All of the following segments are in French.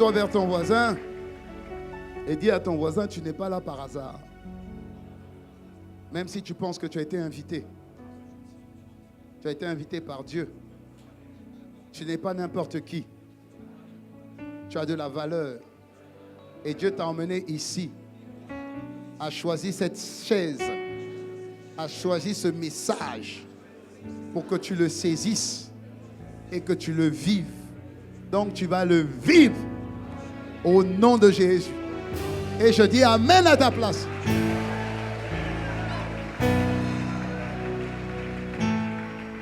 Tourne-toi vers ton voisin et dis à ton voisin, tu n'es pas là par hasard. Même si tu penses que tu as été invité. Tu as été invité par Dieu. Tu n'es pas n'importe qui. Tu as de la valeur. Et Dieu t'a emmené ici, a choisi cette chaise, a choisi ce message pour que tu le saisisses et que tu le vives. Donc tu vas le vivre au nom de Jésus. Et je dis Amen à ta place.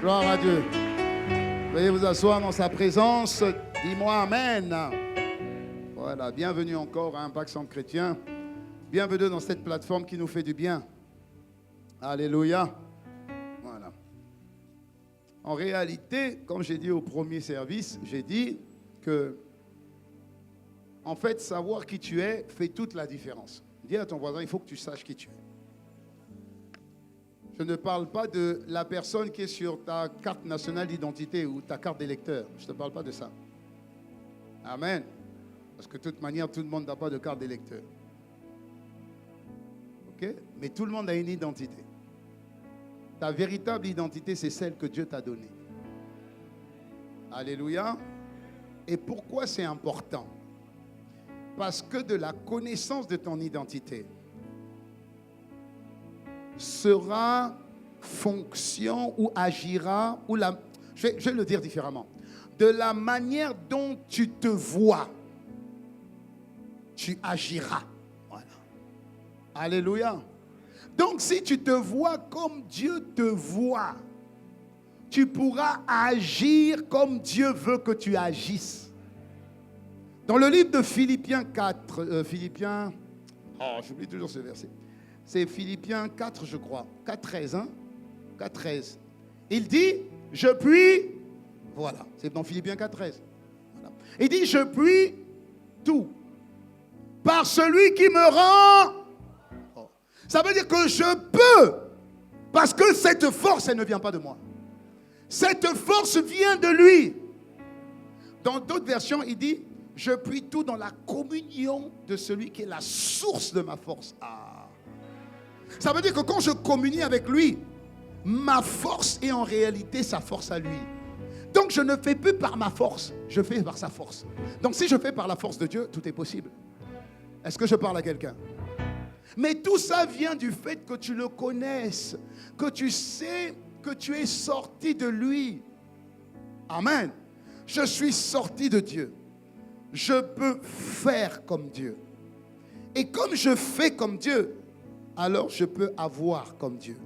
Gloire à Dieu. Veuillez vous asseoir dans sa présence. Dis-moi Amen. Voilà, bienvenue encore à Impact Centre Chrétien. Bienvenue dans cette plateforme qui nous fait du bien. Alléluia. Voilà. En réalité, comme j'ai dit au premier service, j'ai dit que, en fait, savoir qui tu es fait toute la différence. Dis à ton voisin, il faut que tu saches qui tu es. Je ne parle pas de la personne qui est sur ta carte nationale d'identité ou ta carte d'électeur. Je ne te parle pas de ça. Amen. Parce que de toute manière, tout le monde n'a pas de carte d'électeur. OK? Mais tout le monde a une identité. Ta véritable identité, c'est celle que Dieu t'a donnée. Alléluia. Et pourquoi c'est important? Parce que de la connaissance de ton identité sera fonction ou agira, ou je vais le dire différemment, de la manière dont tu te vois, tu agiras. Voilà. Alléluia. Donc si tu te vois comme Dieu te voit, tu pourras agir comme Dieu veut que tu agisses. Dans le livre de Philippiens 4, j'oublie toujours ce verset. C'est Philippiens 4, je crois. 4.13, hein? 4.13. Il dit, je puis, voilà, c'est dans Philippiens 4.13. Voilà. Il dit, je puis tout par celui qui me rend. Oh. Ça veut dire que je peux, parce que cette force, elle ne vient pas de moi. Cette force vient de lui. Dans d'autres versions, il dit, je puis tout dans la communion de celui qui est la source de ma force. Ah. Ça veut dire que quand je communie avec lui, ma force est en réalité sa force à lui. Donc je ne fais plus par ma force, je fais par sa force. Donc si je fais par la force de Dieu, tout est possible. Est-ce que je parle à quelqu'un? Mais tout ça vient du fait que tu le connaisses, que tu sais que tu es sorti de lui. Amen. Je suis sorti de Dieu. Je peux faire comme Dieu. Et comme je fais comme Dieu, alors je peux avoir comme Dieu.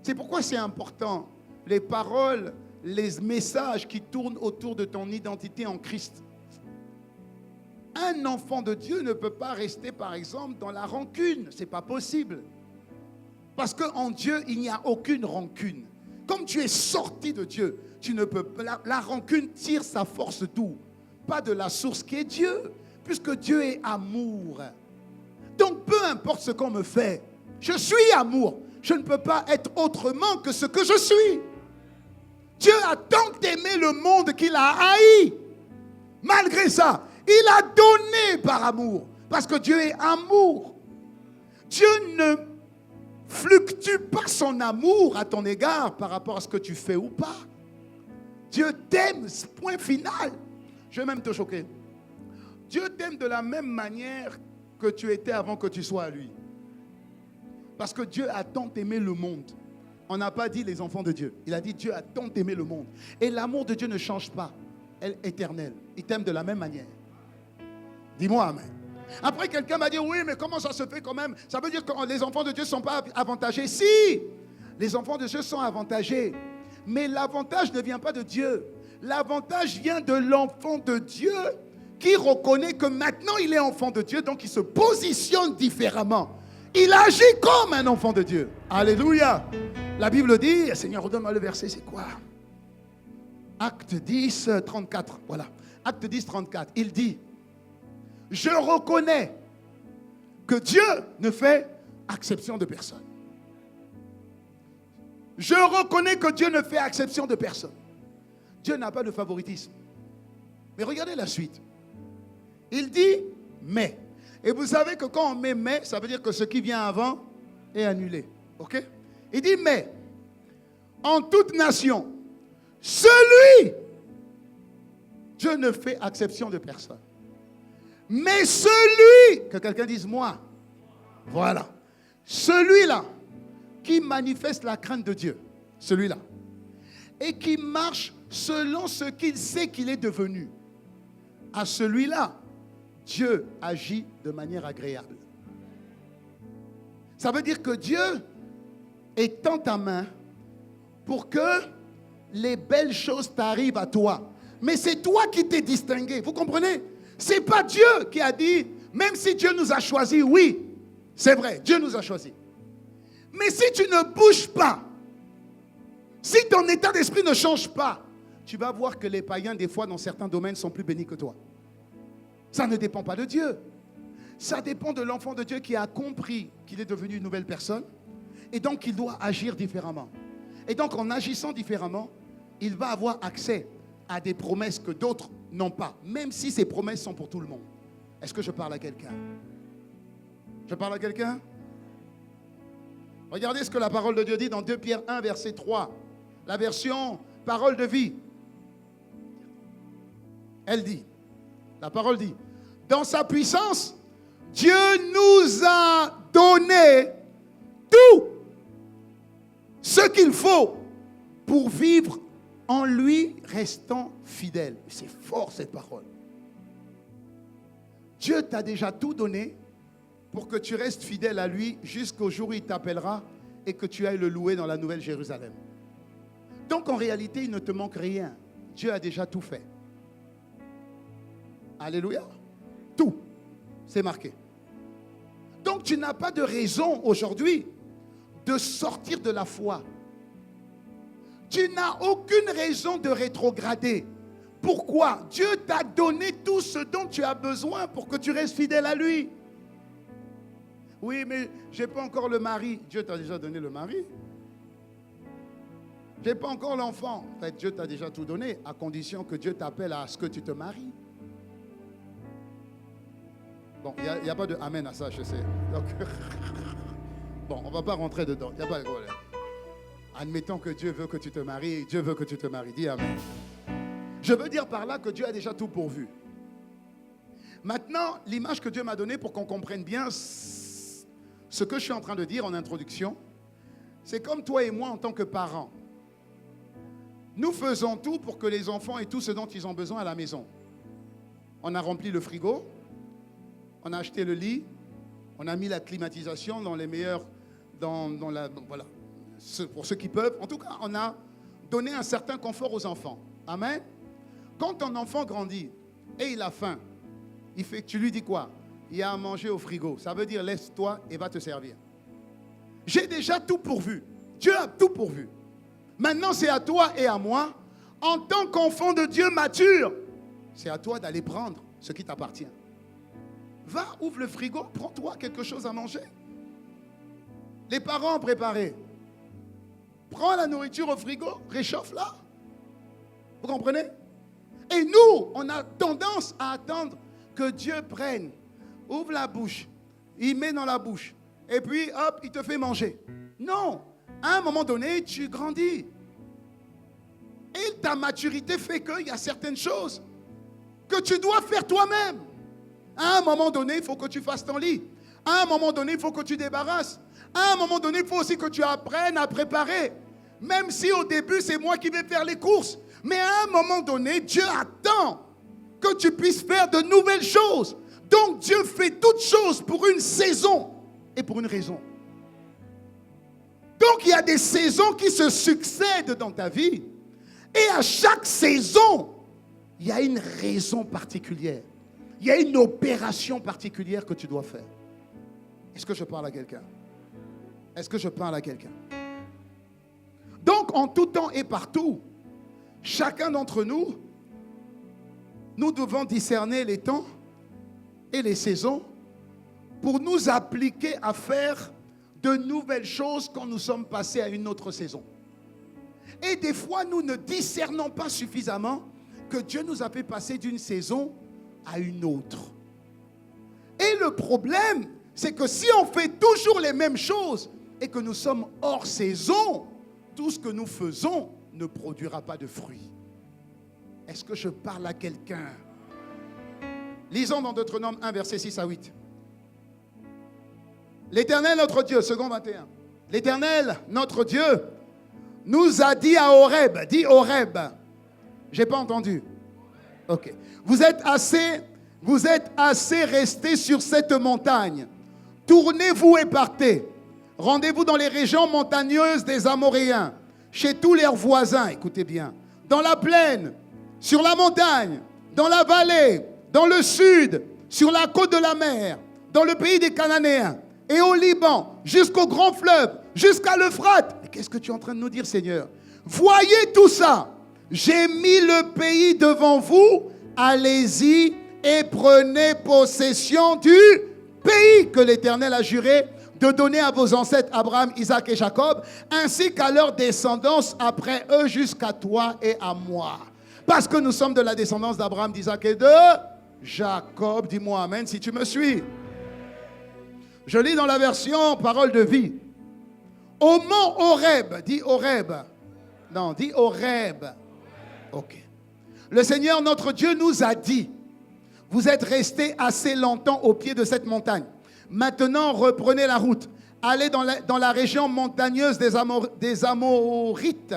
C'est pourquoi c'est important. Les paroles, les messages qui tournent autour de ton identité en Christ. Un enfant de Dieu ne peut pas rester, par exemple, dans la rancune. Ce n'est pas possible. Parce qu'en Dieu, il n'y a aucune rancune. Comme tu es sorti de Dieu, tu ne peux pas. La rancune tire sa force d'où? Pas de la source qui est Dieu, puisque Dieu est amour. Donc, peu importe ce qu'on me fait, je suis amour. Je ne peux pas être autrement que ce que je suis. Dieu a tant aimé le monde qu'il a haï. Malgré ça, il a donné par amour. Parce que Dieu est amour. Dieu ne fluctue pas son amour à ton égard par rapport à ce que tu fais ou pas. Dieu t'aime, point final. Je vais même te choquer. Dieu t'aime de la même manière que tu étais avant que tu sois à lui. Parce que Dieu a tant aimé le monde. On n'a pas dit les enfants de Dieu. Il a dit Dieu a tant aimé le monde. Et l'amour de Dieu ne change pas. Elle est éternelle. Il t'aime de la même manière. Dis-moi amen. Après, quelqu'un m'a dit, oui, mais comment ça se fait quand même? Ça veut dire que les enfants de Dieu ne sont pas avantagés. Si, les enfants de Dieu sont avantagés. Mais l'avantage ne vient pas de Dieu. L'avantage vient de l'enfant de Dieu qui reconnaît que maintenant il est enfant de Dieu, donc il se positionne différemment. Il agit comme un enfant de Dieu. Alléluia. La Bible dit, Seigneur, redonne-moi le verset, c'est quoi? Acte 10, 34. Voilà. Acte 10, 34. Il dit, je reconnais que Dieu ne fait exception de personne. Je reconnais que Dieu ne fait exception de personne. Dieu n'a pas de favoritisme. Mais regardez la suite. Il dit mais. Et vous savez que quand on met mais, ça veut dire que ce qui vient avant est annulé. Ok? Il dit mais, en toute nation, celui, Dieu ne fait exception de personne. Mais celui, que quelqu'un dise moi, voilà, celui-là qui manifeste la crainte de Dieu, celui-là, et qui marche selon ce qu'il sait qu'il est devenu, à celui-là, Dieu agit de manière agréable. Ça veut dire que Dieu étend ta main pour que les belles choses t'arrivent à toi. Mais c'est toi qui t'es distingué. Vous comprenez? Ce n'est pas Dieu qui a dit, même si Dieu nous a choisis, oui, c'est vrai, Dieu nous a choisis. Mais si tu ne bouges pas, si ton état d'esprit ne change pas, tu vas voir que les païens, des fois, dans certains domaines, sont plus bénis que toi. Ça ne dépend pas de Dieu. Ça dépend de l'enfant de Dieu qui a compris qu'il est devenu une nouvelle personne et donc il doit agir différemment. Et donc en agissant différemment, il va avoir accès à des promesses que d'autres n'ont pas, même si ces promesses sont pour tout le monde. Est-ce que je parle à quelqu'un? Je parle à quelqu'un? Regardez ce que la parole de Dieu dit dans 2 Pierre 1, verset 3. La version parole de vie. Elle dit, la parole dit, dans sa puissance, Dieu nous a donné tout ce qu'il faut pour vivre en lui restant fidèle. C'est fort cette parole. Dieu t'a déjà tout donné pour que tu restes fidèle à lui jusqu'au jour où il t'appellera et que tu ailles le louer dans la Nouvelle Jérusalem. Donc en réalité, il ne te manque rien. Dieu a déjà tout fait. Alléluia. Tout. C'est marqué. Donc tu n'as pas de raison aujourd'hui de sortir de la foi. Tu n'as aucune raison de rétrograder. Pourquoi? Dieu t'a donné tout ce dont tu as besoin pour que tu restes fidèle à lui. Oui, mais je n'ai pas encore le mari. Dieu t'a déjà donné le mari. Je n'ai pas encore l'enfant. En fait, Dieu t'a déjà tout donné, à condition que Dieu t'appelle à ce que tu te maries. Bon, il n'y a pas de amen à ça, je sais. Donc, bon, on ne va pas rentrer dedans. Il n'y a pas de problème. Admettons que Dieu veut que tu te maries. Dieu veut que tu te maries. Dis amen. Je veux dire par là que Dieu a déjà tout pourvu. Maintenant, l'image que Dieu m'a donnée pour qu'on comprenne bien ce que je suis en train de dire en introduction, c'est comme toi et moi en tant que parents. Nous faisons tout pour que les enfants aient tout ce dont ils ont besoin à la maison. On a rempli le frigo, on a acheté le lit, on a mis la climatisation dans les meilleurs, voilà, pour ceux qui peuvent. En tout cas, on a donné un certain confort aux enfants. Amen. Quand ton enfant grandit et il a faim, tu lui dis quoi? Il y a à manger au frigo. Ça veut dire laisse-toi et va te servir. J'ai déjà tout pourvu. Dieu a tout pourvu. Maintenant, c'est à toi et à moi, en tant qu'enfant de Dieu mature, c'est à toi d'aller prendre ce qui t'appartient. Va, ouvre le frigo, prends-toi quelque chose à manger. Les parents ont préparé. Prends la nourriture au frigo, réchauffe-la. Vous comprenez? Et nous, on a tendance à attendre que Dieu prenne, ouvre la bouche, il met dans la bouche, et puis hop, il te fait manger. Non, à un moment donné, tu grandis. Et ta maturité fait qu'il y a certaines choses que tu dois faire toi-même. À un moment donné, il faut que tu fasses ton lit. À un moment donné, il faut que tu débarrasses. À un moment donné, il faut aussi que tu apprennes à préparer. Même si au début, c'est moi qui vais faire les courses. Mais à un moment donné, Dieu attend que tu puisses faire de nouvelles choses. Donc Dieu fait toutes choses pour une saison et pour une raison. Donc il y a des saisons qui se succèdent dans ta vie. Et à chaque saison, il y a une raison particulière. Il y a une opération particulière que tu dois faire. Est-ce que je parle à quelqu'un? Est-ce que je parle à quelqu'un? Donc en tout temps et partout, chacun d'entre nous, nous devons discerner les temps et les saisons pour nous appliquer à faire de nouvelles choses quand nous sommes passés à une autre saison. Et des fois, nous ne discernons pas suffisamment que Dieu nous a fait passer d'une saison à une autre. le problème, c'est que si on fait toujours les mêmes choses et que nous sommes hors saison, tout ce que nous faisons ne produira pas de fruits. Est-ce que je parle à quelqu'un? Lisons dans Deutéronome 1, versets 6 à 8. L'Éternel, notre Dieu, second 21. L'Éternel, notre Dieu, nous a dit à Horeb, dis Horeb. J'ai pas entendu. Ok. Vous êtes assez restés sur cette montagne. Tournez-vous et partez. Rendez-vous dans les régions montagneuses des Amoréens, chez tous leurs voisins, écoutez bien, dans la plaine, sur la montagne, dans la vallée, dans le sud, sur la côte de la mer, dans le pays des Cananéens, et au Liban, jusqu'au grand fleuve, jusqu'à l'Euphrate. Qu'est-ce que tu es en train de nous dire, Seigneur? Voyez tout ça. J'ai mis le pays devant vous. Allez-y et prenez possession du pays que l'Éternel a juré de donner à vos ancêtres Abraham, Isaac et Jacob, ainsi qu'à leur descendance après eux jusqu'à toi et à moi. Parce que nous sommes de la descendance d'Abraham, d'Isaac et de Jacob. Dis-moi amen si tu me suis. Je lis dans la version Parole de vie. Au mont Horeb, dis Horeb. Non, dis Horeb. Ok. Le Seigneur notre Dieu nous a dit, vous êtes restés assez longtemps au pied de cette montagne. Maintenant, reprenez la route. Allez dans la région montagneuse des Amorites,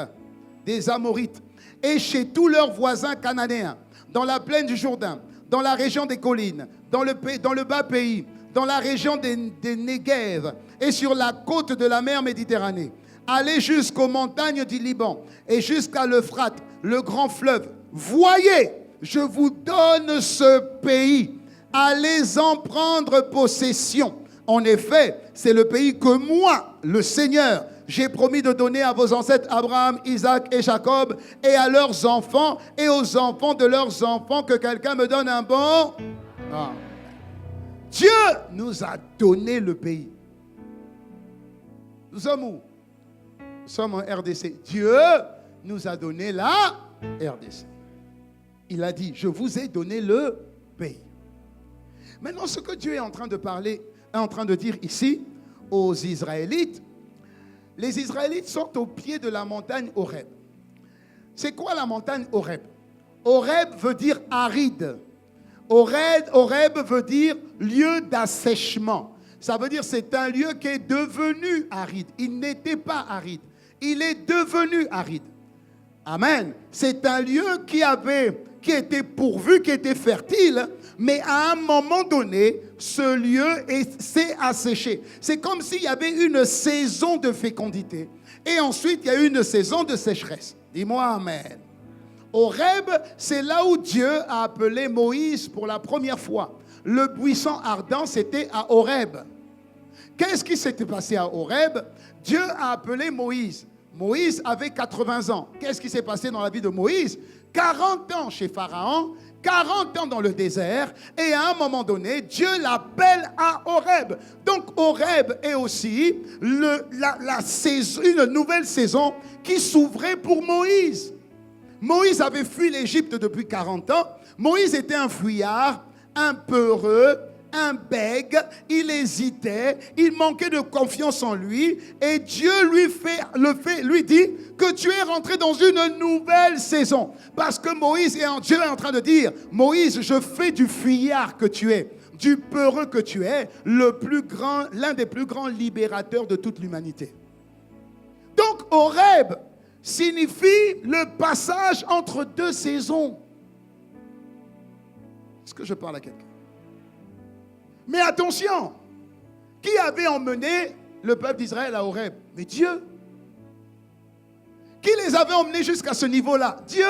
et chez tous leurs voisins cananéens, dans la plaine du Jourdain, dans la région des collines, dans le bas pays, dans la région des Néguèves et sur la côte de la mer Méditerranée. Allez jusqu'aux montagnes du Liban et jusqu'à l'Euphrate, le grand fleuve. Voyez, je vous donne ce pays. Allez en prendre possession. En effet, c'est le pays que moi, le Seigneur, j'ai promis de donner à vos ancêtres Abraham, Isaac et Jacob, et à leurs enfants, et aux enfants de leurs enfants, que quelqu'un me donne un bon. Ah. Dieu nous a donné le pays. Nous sommes où? Nous sommes en RDC. Dieu nous a donné la RDC. Il a dit, je vous ai donné le pays. Maintenant, ce que Dieu est en train de parler, est en train de dire ici aux Israélites, les Israélites sont au pied de la montagne Horeb. C'est quoi la montagne Horeb? Horeb veut dire aride. Horeb veut dire lieu d'assèchement. Ça veut dire c'est un lieu qui est devenu aride. Il n'était pas aride. Il est devenu aride. Amen. C'est un lieu qui était pourvu, qui était fertile, mais à un moment donné, ce lieu s'est asséché. C'est comme s'il y avait une saison de fécondité et ensuite il y a eu une saison de sécheresse. Dis-moi amen. Horeb, c'est là où Dieu a appelé Moïse pour la première fois. Le buisson ardent, c'était à Horeb. Qu'est-ce qui s'était passé à Horeb? Dieu a appelé Moïse. Moïse avait 80 ans. Qu'est-ce qui s'est passé dans la vie de Moïse? 40 ans chez Pharaon, 40 ans dans le désert, et à un moment donné, Dieu l'appelle à Horeb. Donc Horeb est aussi une nouvelle saison qui s'ouvrait pour Moïse. Moïse avait fui l'Égypte depuis 40 ans. Moïse était un fuyard, un peureux, un bègue, il hésitait, il manquait de confiance en lui, et Dieu lui dit que tu es rentré dans une nouvelle saison. Parce que Dieu est en train de dire, Moïse, je fais du fuyard que tu es, du peureux que tu es, l'un des plus grands libérateurs de toute l'humanité. Donc Horeb signifie le passage entre deux saisons. Est-ce que je parle à quelqu'un? Mais attention, qui avait emmené le peuple d'Israël à Horeb? Mais Dieu. Qui les avait emmenés jusqu'à ce niveau-là? Dieu.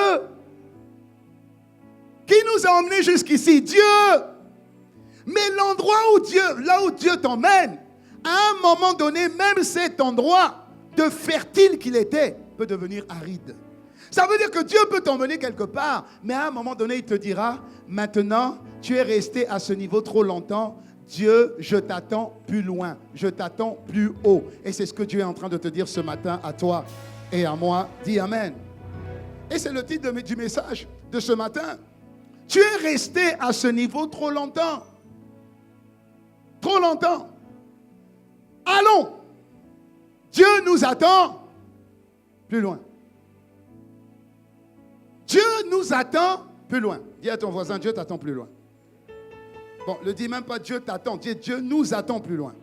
Qui nous a emmenés jusqu'ici? Dieu. Mais l'endroit là où Dieu t'emmène, à un moment donné, même cet endroit de fertile qu'il était, peut devenir aride. Ça veut dire que Dieu peut t'emmener quelque part, mais à un moment donné, il te dira, maintenant, tu es resté à ce niveau trop longtemps. Dieu, je t'attends plus loin, je t'attends plus haut. Et c'est ce que Dieu est en train de te dire ce matin à toi et à moi. Dis Amen. Et c'est le titre du message de ce matin. Tu es resté à ce niveau trop longtemps. Trop longtemps. Allons. Dieu nous attend plus loin. Dieu nous attend plus loin. Dis à ton voisin, Dieu t'attend plus loin. Bon, ne dis même pas Dieu t'attend, dis Dieu nous attend plus loin.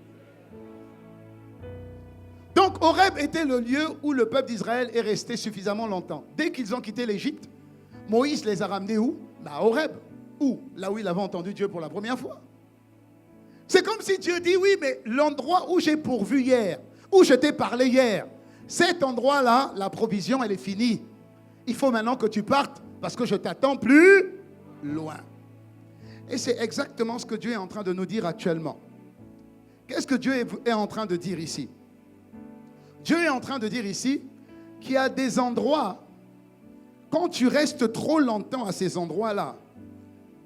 Donc, Horeb était le lieu où le peuple d'Israël est resté suffisamment longtemps. Dès qu'ils ont quitté l'Égypte, Moïse les a ramenés où? À Horeb. Où? Là où il avait entendu Dieu pour la première fois. C'est comme si Dieu dit, oui, mais l'endroit où j'ai pourvu hier, où je t'ai parlé hier, cet endroit-là, la provision, elle est finie. Il faut maintenant que tu partes parce que je t'attends plus loin. Et c'est exactement ce que Dieu est en train de nous dire actuellement. Qu'est-ce que Dieu est en train de dire ici? Dieu est en train de dire ici qu'il y a des endroits, quand tu restes trop longtemps à ces endroits-là,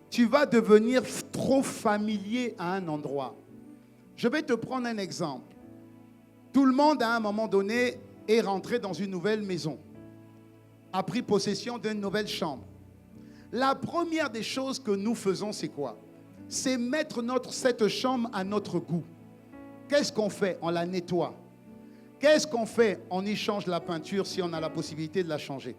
tu vas devenir trop familier à un endroit. Je vais te prendre un exemple. Tout le monde, à un moment donné, est rentré dans une nouvelle maison, a pris possession d'une nouvelle chambre. La première des choses que nous faisons, c'est quoi? C'est mettre cette chambre à notre goût. Qu'est-ce qu'on fait? On la nettoie. Qu'est-ce qu'on fait? On y change la peinture si on a la possibilité de la changer.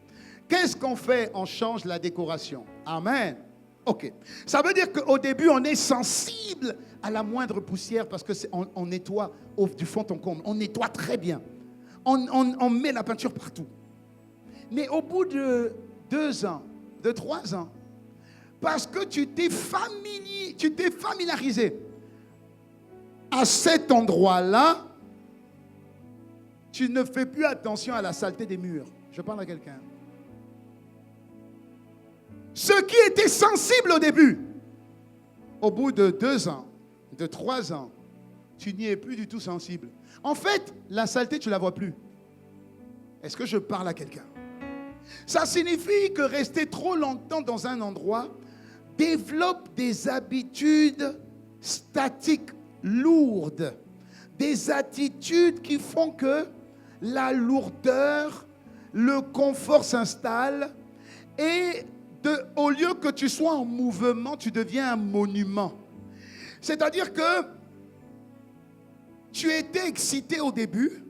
Qu'est-ce qu'on fait? On change la décoration. Amen. Ok. Ça veut dire qu'au début, on est sensible à la moindre poussière parce qu'on nettoie du fond en comble. On nettoie très bien. On met la peinture partout. Mais au bout de 2 ans, de 3 ans, parce que tu t'es familiarisé à cet endroit-là, tu ne fais plus attention à la saleté des murs. Je parle à quelqu'un. Ceux qui étaient sensibles au début, au bout de 2 ans, de 3 ans, tu n'y es plus du tout sensible. En fait, la saleté, tu ne la vois plus. Est-ce que je parle à quelqu'un? Ça signifie que rester trop longtemps dans un endroit développe des habitudes statiques, lourdes. Des attitudes qui font que la lourdeur, le confort s'installe et au lieu que tu sois en mouvement, tu deviens un monument. C'est-à-dire que tu étais excité au début,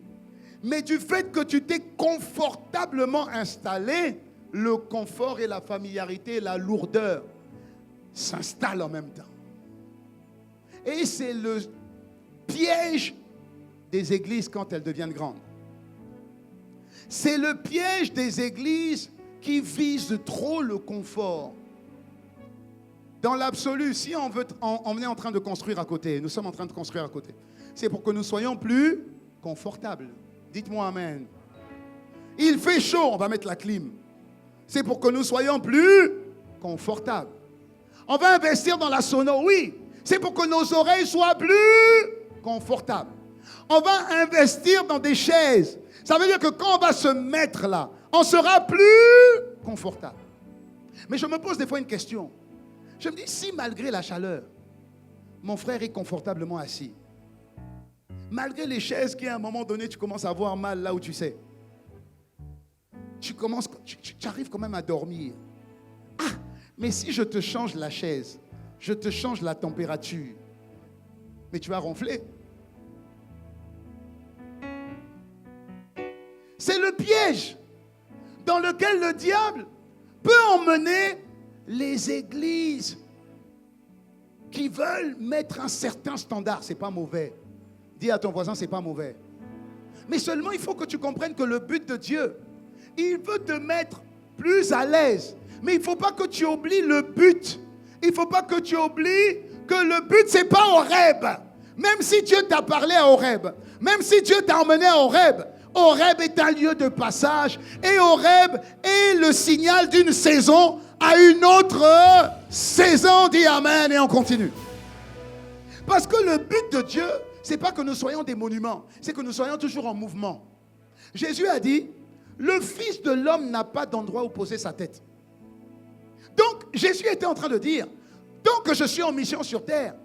mais du fait que tu t'es confortablement installé, le confort et la familiarité, la lourdeur s'installent en même temps. Et c'est le piège des églises quand elles deviennent grandes. C'est le piège des églises qui visent trop le confort. Dans l'absolu, si on est en train de construire à côté, nous sommes en train de construire à côté, c'est pour que nous soyons plus confortables. Dites-moi amen. Il fait chaud, on va mettre la clim. C'est pour que nous soyons plus confortables. On va investir dans la sono, oui. C'est pour que nos oreilles soient plus confortables. On va investir dans des chaises. Ça veut dire que quand on va se mettre là, on sera plus confortable. Mais je me pose des fois une question. Je me dis, si malgré la chaleur, mon frère est confortablement assis, malgré les chaises qui à un moment donné, tu commences à avoir mal là où tu sais, tu arrives quand même à dormir. Ah, mais si je te change la chaise, je te change la température, mais tu vas ronfler. C'est le piège dans lequel le diable peut emmener les églises qui veulent mettre un certain standard. C'est pas mauvais. Dis à ton voisin, c'est pas mauvais. Mais seulement il faut que tu comprennes que le but de Dieu, il veut te mettre plus à l'aise. Mais il ne faut pas que tu oublies le but. Il ne faut pas que tu oublies que le but, ce n'est pas Horeb. Même si Dieu t'a parlé à Horeb, même si Dieu t'a emmené à Horeb, Horeb est un lieu de passage et Horeb est le signal d'une saison à une autre saison. Dis amen et on continue. Parce que le but de Dieu, ce n'est pas que nous soyons des monuments, c'est que nous soyons toujours en mouvement. Jésus a dit, le Fils de l'homme n'a pas d'endroit où poser sa tête. Donc Jésus était en train de dire, tant que je suis en mission sur terre,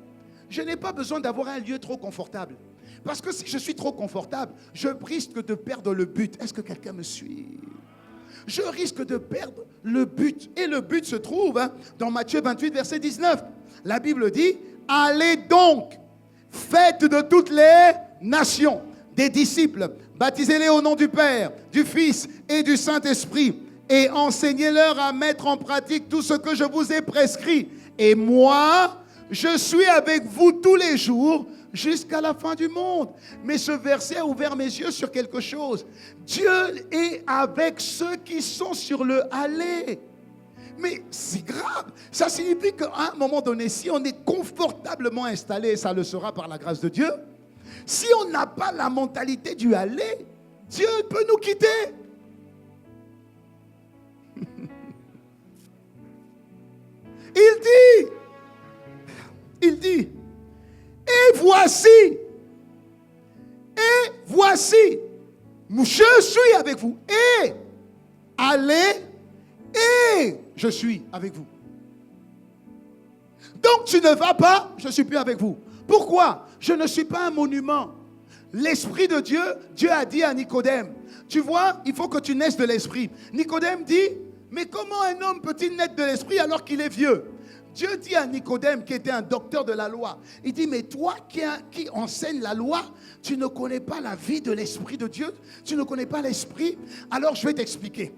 je n'ai pas besoin d'avoir un lieu trop confortable. Parce que si je suis trop confortable, je risque de perdre le but. Est-ce que quelqu'un me suit? Je risque de perdre le but. Et le but se trouve dans Matthieu 28, verset 19. La Bible dit, allez donc, Faites de toutes les nations des disciples, baptisez-les au nom du Père, du Fils et du Saint-Esprit, et enseignez-leur à mettre en pratique tout ce que je vous ai prescrit. Et moi, je suis avec vous tous les jours jusqu'à la fin du monde. Mais ce verset a ouvert mes yeux sur quelque chose. Dieu est avec ceux qui sont sur le aller. Mais c'est grave. Ça signifie qu'à un moment donné, si on est confortablement installé, et ça le sera par la grâce de Dieu, si on n'a pas la mentalité du aller, Dieu peut nous quitter. Il dit, et voici, je suis avec vous, et allez, et je suis avec vous. Donc tu ne vas pas, je ne suis plus avec vous. Pourquoi? Je ne suis pas un monument. L'Esprit de Dieu, Dieu a dit à Nicodème, tu vois, il faut que tu naisses de l'Esprit. Nicodème dit, mais comment un homme peut-il naître de l'Esprit alors qu'il est vieux? Dieu dit à Nicodème, qui était un docteur de la loi, il dit, mais toi qui enseigne la loi, tu ne connais pas la vie de l'Esprit de Dieu, tu ne connais pas l'Esprit, alors je vais t'expliquer.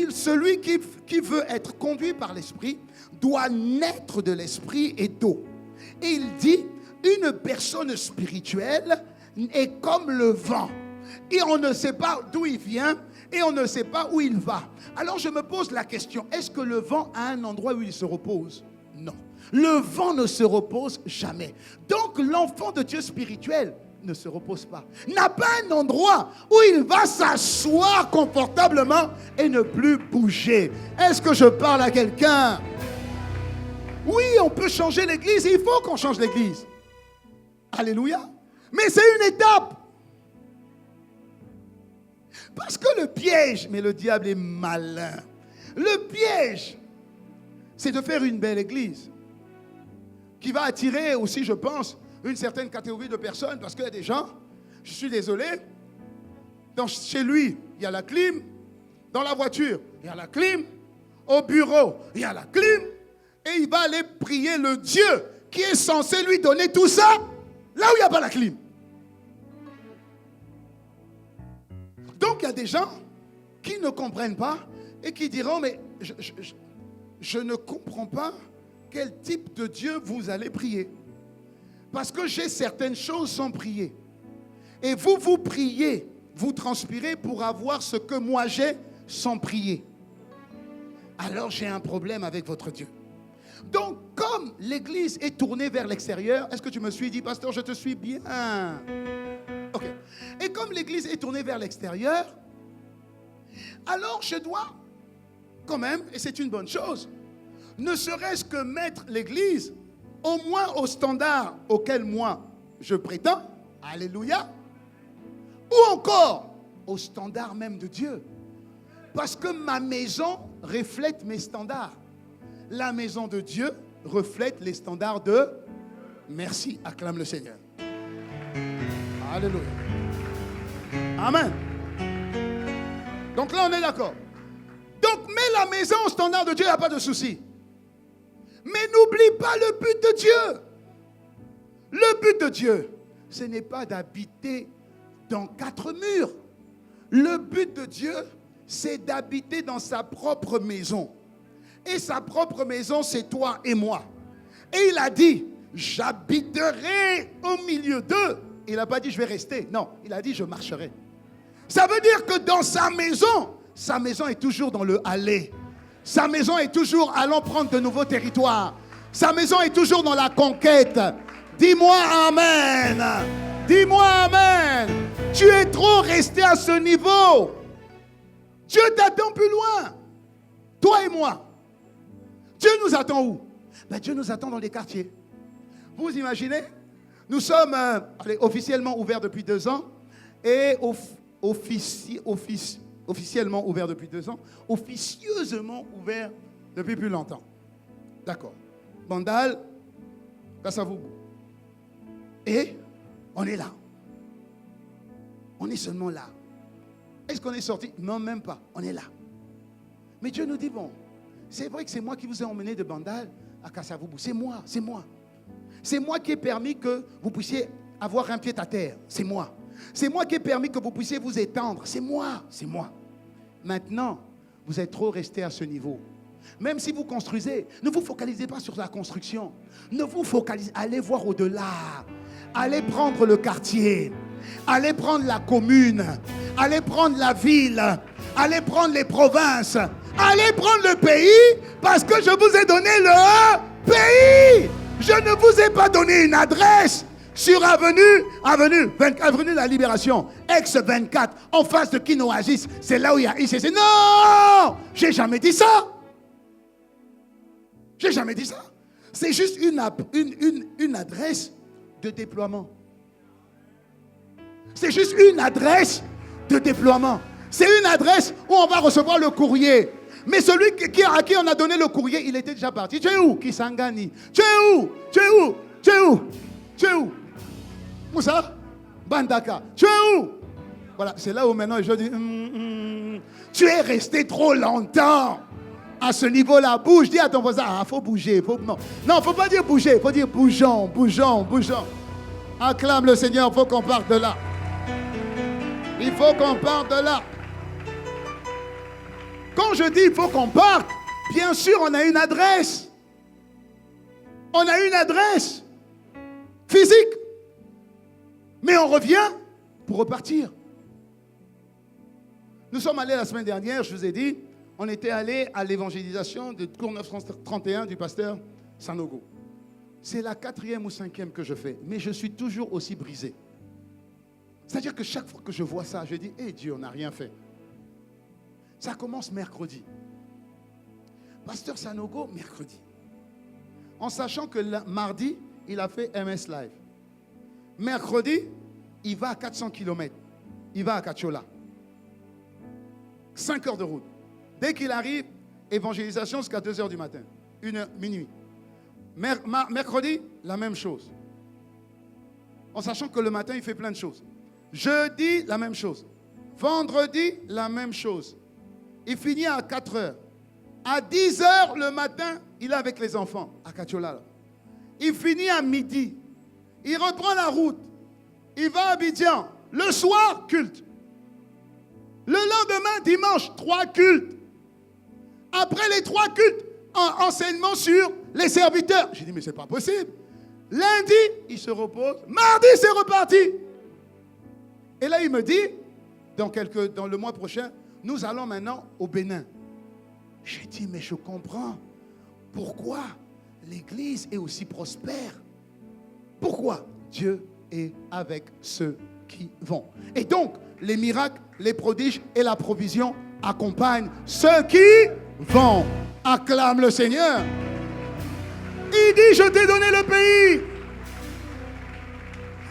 Celui qui veut être conduit par l'Esprit doit naître de l'Esprit et d'eau. Et il dit, une personne spirituelle est comme le vent. Et on ne sait pas d'où il vient et on ne sait pas où il va. Alors je me pose la question, est-ce que le vent a un endroit où il se repose? Non. Le vent ne se repose jamais. Donc l'enfant de Dieu spirituel ne se repose pas. N'a pas un endroit où il va s'asseoir confortablement et ne plus bouger. Est-ce que je parle à quelqu'un? Oui, on peut changer l'église et il faut qu'on change l'église. Alléluia. Mais c'est une étape. Parce que le piège, mais le diable est malin. Le piège, c'est de faire une belle église qui va attirer aussi, je pense, une certaine catégorie de personnes. Parce qu'il y a des gens, je suis désolé, chez lui, il y a la clim. Dans la voiture, il y a la clim. Au bureau, il y a la clim. Et il va aller prier le Dieu qui est censé lui donner tout ça, là où il n'y a pas la clim. Donc il y a des gens qui ne comprennent pas et qui diront, mais je ne comprends pas quel type de Dieu vous allez prier. Parce que j'ai certaines choses sans prier. Et vous priez, vous transpirez pour avoir ce que moi j'ai sans prier. Alors j'ai un problème avec votre Dieu. Donc, comme l'église est tournée vers l'extérieur, est-ce que tu me suis dit, pasteur, je te suis bien? Ok. Et comme l'église est tournée vers l'extérieur, alors je dois, quand même, et c'est une bonne chose, ne serait-ce que mettre l'église au moins au standard auquel moi je prétends, alléluia, ou encore au standard même de Dieu. Parce que ma maison reflète mes standards. La maison de Dieu reflète les standards de... Merci, acclame le Seigneur. Alléluia. Amen. Donc là, on est d'accord. Donc, mets la maison au standard de Dieu, il n'y a pas de souci. Mais n'oublie pas le but de Dieu. Le but de Dieu, ce n'est pas d'habiter dans 4 murs. Le but de Dieu, c'est d'habiter dans sa propre maison. Et sa propre maison, c'est toi et moi. Et il a dit, j'habiterai au milieu d'eux. Il n'a pas dit, je vais rester. Non, il a dit, je marcherai. Ça veut dire que dans sa maison est toujours dans le aller. Sa maison est toujours allons prendre de nouveaux territoires. Sa maison est toujours dans la conquête. Dis-moi Amen. Dis-moi Amen. Tu es trop resté à ce niveau. Dieu t'attend plus loin. Toi et moi. Dieu nous attend où? Dieu nous attend dans les quartiers. Vous imaginez? Nous sommes officiellement ouverts depuis 2 ans et officiellement ouverts depuis 2 ans, officieusement ouverts depuis plus longtemps. D'accord. Bandal, Kasavubu. Et on est là. On est seulement là. Est-ce qu'on est sorti? Non, même pas. On est là. Mais Dieu nous dit, bon, c'est vrai que c'est moi qui vous ai emmené de Bandal à Kasavubu. C'est moi, c'est moi. C'est moi qui ai permis que vous puissiez avoir un pied à terre. C'est moi. C'est moi qui ai permis que vous puissiez vous étendre. C'est moi. C'est moi. Maintenant, vous êtes trop resté à ce niveau. Même si vous construisez, ne vous focalisez pas sur la construction. Ne vous focalisez, allez voir au-delà. Allez prendre le quartier. Allez prendre la commune. Allez prendre la ville. Allez prendre les provinces. Allez prendre le pays parce que je vous ai donné le pays. Je ne vous ai pas donné une adresse sur avenue de la Libération, ex-24, en face de Kinoagis. C'est là où il y a ICC. Non! J'ai jamais dit ça. J'ai jamais dit ça. C'est juste une adresse de déploiement. C'est juste une adresse de déploiement. C'est une adresse où on va recevoir le courrier. Mais celui à qui on a donné le courrier, il était déjà parti. Tu es où? Kisangani. Tu es où? Tu es où? Tu es où? Tu es où? Moussa? Bandaka. Tu es où? Voilà, c'est là où maintenant je dis, tu es resté trop longtemps à ce niveau-là. Bouge, dis à ton voisin, il faut bouger. Non, il ne faut pas dire bouger, il faut dire bougeons, bougeons, bougeons. Acclame le Seigneur, il faut qu'on parte de là. Il faut qu'on parte de là. Quand je dis il faut qu'on parte, bien sûr, on a une adresse. On a une adresse physique. Mais on revient pour repartir. Nous sommes allés la semaine dernière, je vous ai dit, on était allés à l'évangélisation de cours 931 du pasteur Sanogo. C'est la 4e ou 5e que je fais, mais je suis toujours aussi brisé. C'est-à-dire que chaque fois que je vois ça, je dis, hé Dieu, on n'a rien fait. Ça commence mercredi. Pasteur Sanogo, mercredi. En sachant que mardi, il a fait MS Live. Mercredi, il va à 400 km. Il va à Kachola. 5 heures de route. Dès qu'il arrive, évangélisation jusqu'à 2 heures du matin. 1 heure, minuit. Mercredi, la même chose. En sachant que le matin, il fait plein de choses. Jeudi, la même chose. Vendredi, la même chose. Il finit à 4 heures. À 10 heures le matin, il est avec les enfants à Kachola. Il finit à midi. Il reprend la route. Il va à Abidjan. Le soir, culte. Le lendemain, dimanche, 3 cultes. Après les 3 cultes, enseignement sur les serviteurs. J'ai dit, mais c'est pas possible. Lundi, il se repose. Mardi, c'est reparti. Et là, il me dit, dans le mois prochain, nous allons maintenant au Bénin. J'ai dit, mais je comprends pourquoi l'Église est aussi prospère. Pourquoi? Dieu est avec ceux qui vont. Et donc, les miracles, les prodiges et la provision accompagnent ceux qui vont. Acclame le Seigneur. Il dit, je t'ai donné le pays.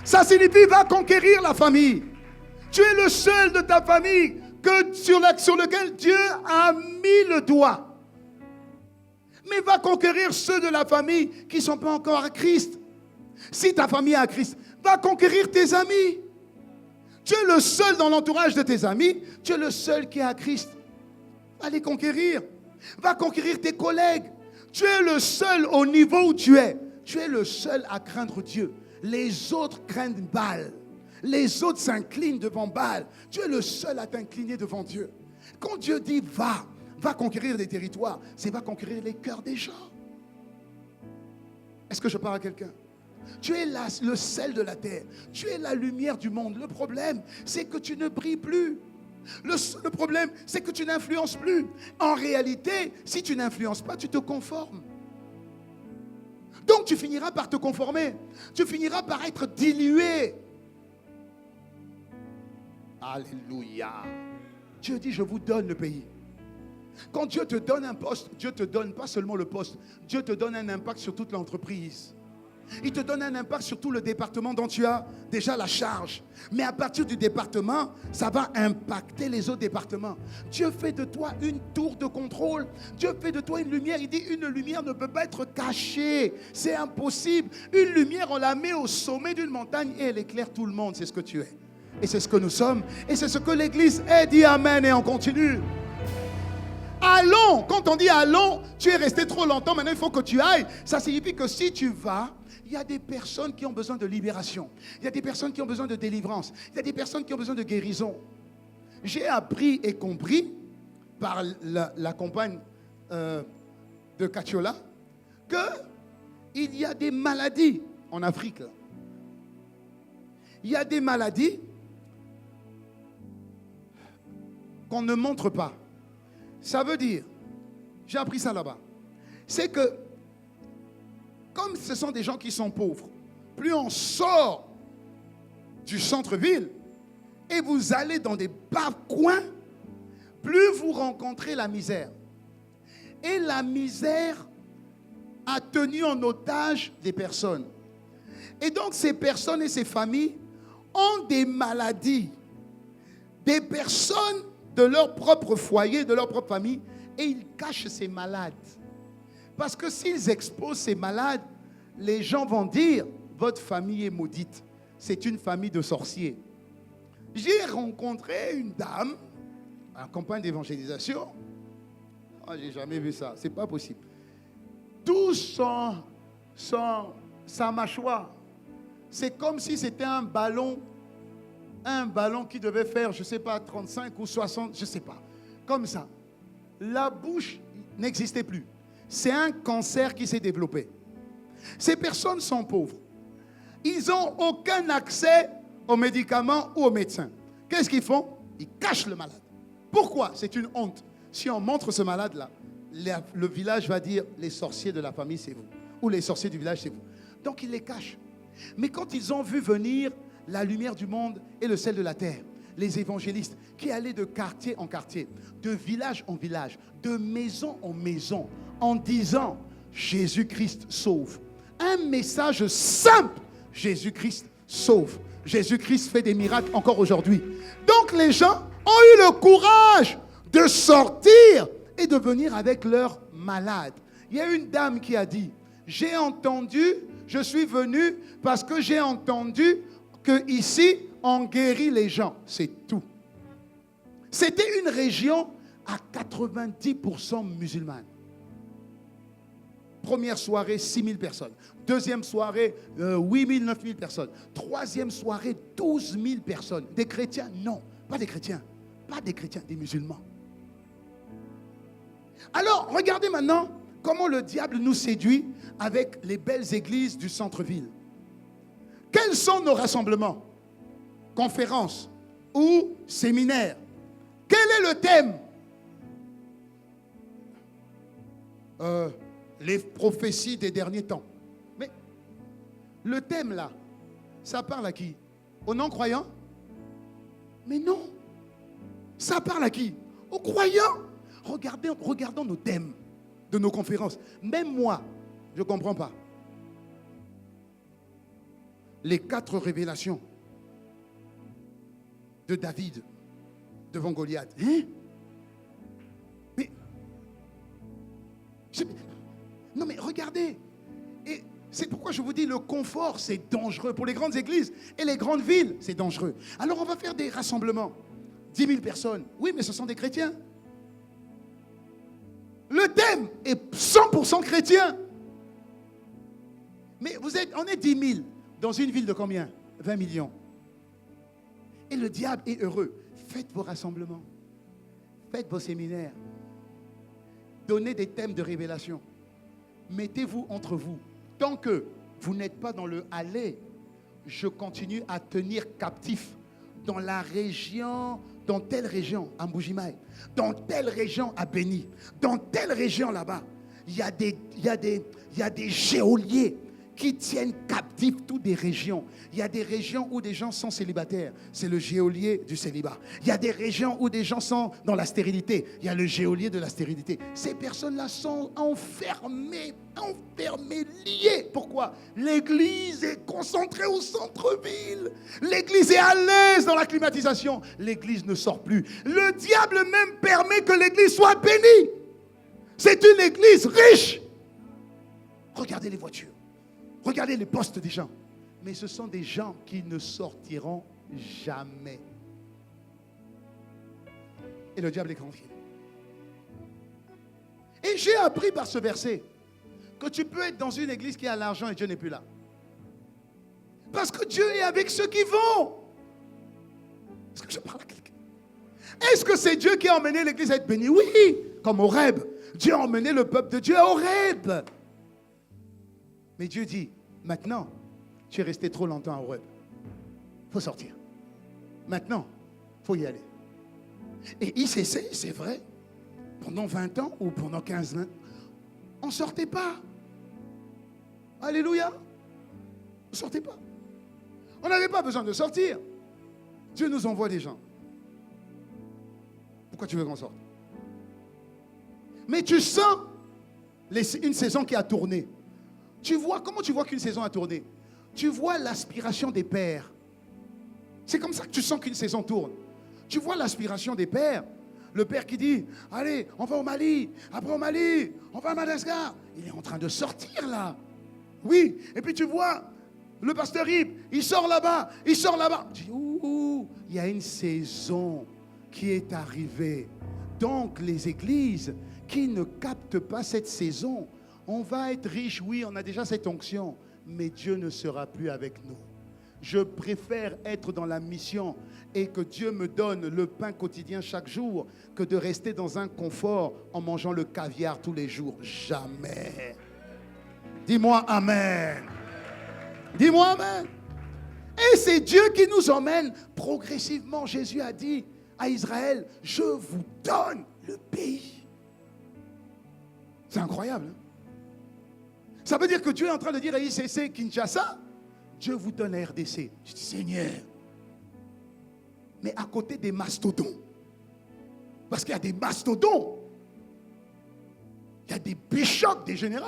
Ça signifie, va conquérir la famille. Tu es le seul de ta famille sur lequel Dieu a mis le doigt. Mais va conquérir ceux de la famille qui ne sont pas encore à Christ. Si ta famille est à Christ, va conquérir tes amis. Tu es le seul dans l'entourage de tes amis. Tu es le seul qui est à Christ. Va les conquérir. Va conquérir tes collègues. Tu es le seul au niveau où tu es. Tu es le seul à craindre Dieu. Les autres craignent Baal. Les autres s'inclinent devant Baal. Tu es le seul à t'incliner devant Dieu. Quand Dieu dit va conquérir des territoires, c'est va conquérir les cœurs des gens. Est-ce que je parle à quelqu'un? Tu es le sel de la terre. Tu es la lumière du monde. Le problème, c'est que tu ne brilles plus. Le problème, c'est que tu n'influences plus. En réalité, si tu n'influences pas, tu te conformes. Donc tu finiras par te conformer. Tu finiras par être dilué. Alléluia. Dieu dit, je vous donne le pays. Quand Dieu te donne un poste, Dieu te donne pas seulement le poste. Dieu te donne un impact sur toute l'entreprise. Il te donne un impact sur tout le département dont tu as déjà la charge. Mais à partir du département, ça va impacter les autres départements. Dieu fait de toi une tour de contrôle. Dieu fait de toi une lumière. Il dit, une lumière ne peut pas être cachée. C'est impossible. Une lumière, on la met au sommet d'une montagne et elle éclaire tout le monde. C'est ce que tu es. Et c'est ce que nous sommes. Et c'est ce que l'Église est. Dit Amen et on continue. Allons. Quand on dit allons, tu es resté trop longtemps. Maintenant, il faut que tu ailles. Ça signifie que si tu vas, il y a des personnes qui ont besoin de libération. Il y a des personnes qui ont besoin de délivrance. Il y a des personnes qui ont besoin de guérison. J'ai appris et compris par la compagne de Katiola qu'il y a des maladies en Afrique. Il y a des maladies qu'on ne montre pas. Ça veut dire, j'ai appris ça là-bas, c'est que comme ce sont des gens qui sont pauvres, plus on sort du centre-ville et vous allez dans des bas coins, plus vous rencontrez la misère. Et la misère a tenu en otage des personnes. Et donc ces personnes et ces familles ont des maladies. Des personnes de leur propre foyer, de leur propre famille, et ils cachent ces malades. Parce que s'ils exposent ces malades, les gens vont dire, votre famille est maudite. C'est une famille de sorciers. J'ai rencontré une dame, en campagne d'évangélisation. Oh, j'ai jamais vu ça, c'est pas possible. Tout sa mâchoire, c'est comme si c'était un ballon qui devait faire, je ne sais pas, 35 ou 60, je ne sais pas. Comme ça. La bouche n'existait plus. C'est un cancer qui s'est développé. Ces personnes sont pauvres. Ils n'ont aucun accès aux médicaments ou aux médecins. Qu'est-ce qu'ils font? Ils cachent le malade. Pourquoi? C'est une honte. Si on montre ce malade-là, le village va dire, les sorciers de la famille, c'est vous. Ou les sorciers du village, c'est vous. Donc ils les cachent. Mais quand ils ont vu venir la lumière du monde et le sel de la terre, les évangélistes qui allaient de quartier en quartier, de village en village, de maison en maison, en disant Jésus-Christ sauve. Un message simple, Jésus-Christ sauve. Jésus-Christ fait des miracles encore aujourd'hui. Donc les gens ont eu le courage de sortir et de venir avec leurs malades. Il y a une dame qui a dit, j'ai entendu, je suis venu parce que j'ai entendu que ici on guérit les gens. C'est tout. C'était une région à 90% musulmane. Première soirée, 6 000 personnes. Deuxième soirée, 8 000, 9 000 personnes. Troisième soirée, 12 000 personnes. Des chrétiens? Non, pas des chrétiens. Pas des chrétiens, des musulmans. Alors, regardez maintenant comment le diable nous séduit avec les belles églises du centre-ville. Quels sont nos rassemblements? Conférences ou séminaires? Quel est le thème? Les prophéties des derniers temps. Mais le thème là, ça parle à qui? Aux non-croyants? Mais non. Ça parle à qui? Aux croyants. Regardons nos thèmes de nos conférences. Même moi, je ne comprends pas. Les 4 révélations de David devant Goliath. Hein? Non mais regardez. Et c'est pourquoi je vous dis, le confort, c'est dangereux. Pour les grandes églises et les grandes villes, c'est dangereux. Alors on va faire des rassemblements. 10 000 personnes. Oui, mais ce sont des chrétiens. Le thème est 100% chrétien. Mais on est 10 000 dans une ville de combien? 20 millions. Et le diable est heureux. Faites vos rassemblements. Faites vos séminaires. Donnez des thèmes de révélation. Mettez-vous entre vous. Tant que vous n'êtes pas dans le aller, je continue à tenir captif dans la région, dans telle région, à Mbujimaï, dans telle région, à Béni, dans telle région là-bas, il y a des geôliers qui tiennent captifs toutes des régions. Il y a des régions où des gens sont célibataires. C'est le geôlier du célibat. Il y a des régions où des gens sont dans la stérilité. Il y a le geôlier de la stérilité. Ces personnes-là sont enfermées, liées. Pourquoi? L'église est concentrée au centre-ville. L'église est à l'aise dans la climatisation. L'église ne sort plus. Le diable même permet que l'église soit bénie. C'est une église riche. Regardez les voitures. Regardez les postes des gens. Mais ce sont des gens qui ne sortiront jamais. Et le diable est tranquille. Et j'ai appris par ce verset que tu peux être dans une église qui a l'argent et Dieu n'est plus là. Parce que Dieu est avec ceux qui vont. Est-ce que je parle à quelqu'un? Est-ce que c'est Dieu qui a emmené l'église à être bénie? Oui, comme Horeb. Dieu a emmené le peuple de Dieu à Horeb. Mais Dieu dit, maintenant, tu es resté trop longtemps à Horeb. Il faut sortir. Maintenant, il faut y aller. Et ICC, c'est vrai, pendant 20 ans ou pendant 15 ans, on ne sortait pas. Alléluia. On ne sortait pas. On n'avait pas besoin de sortir. Dieu nous envoie des gens. Pourquoi tu veux qu'on sorte? Mais tu sens une saison qui a tourné. Comment tu vois qu'une saison a tourné? Tu vois l'aspiration des pères. C'est comme ça que tu sens qu'une saison tourne. Tu vois l'aspiration des pères. Le père qui dit, allez, on va au Mali. Après au Mali, on va à Madagascar. Il est en train de sortir là. Oui. Et puis tu vois, le pasteur Yves, il sort là-bas. Il sort là-bas. Tu dis, ouh, il y a une saison qui est arrivée. Donc les églises qui ne captent pas cette saison, on va être riche, oui, on a déjà cette onction, mais Dieu ne sera plus avec nous. Je préfère être dans la mission et que Dieu me donne le pain quotidien chaque jour que de rester dans un confort en mangeant le caviar tous les jours. Jamais. Dis-moi amen. Dis-moi amen. Et c'est Dieu qui nous emmène progressivement. Jésus a dit à Israël, je vous donne le pays. C'est incroyable. Hein? Ça veut dire que Dieu est en train de dire à ICC Kinshasa, Dieu vous donne la RDC. Je dis, Seigneur, mais à côté des mastodons, parce qu'il y a des mastodons, il y a des bishops, des généraux,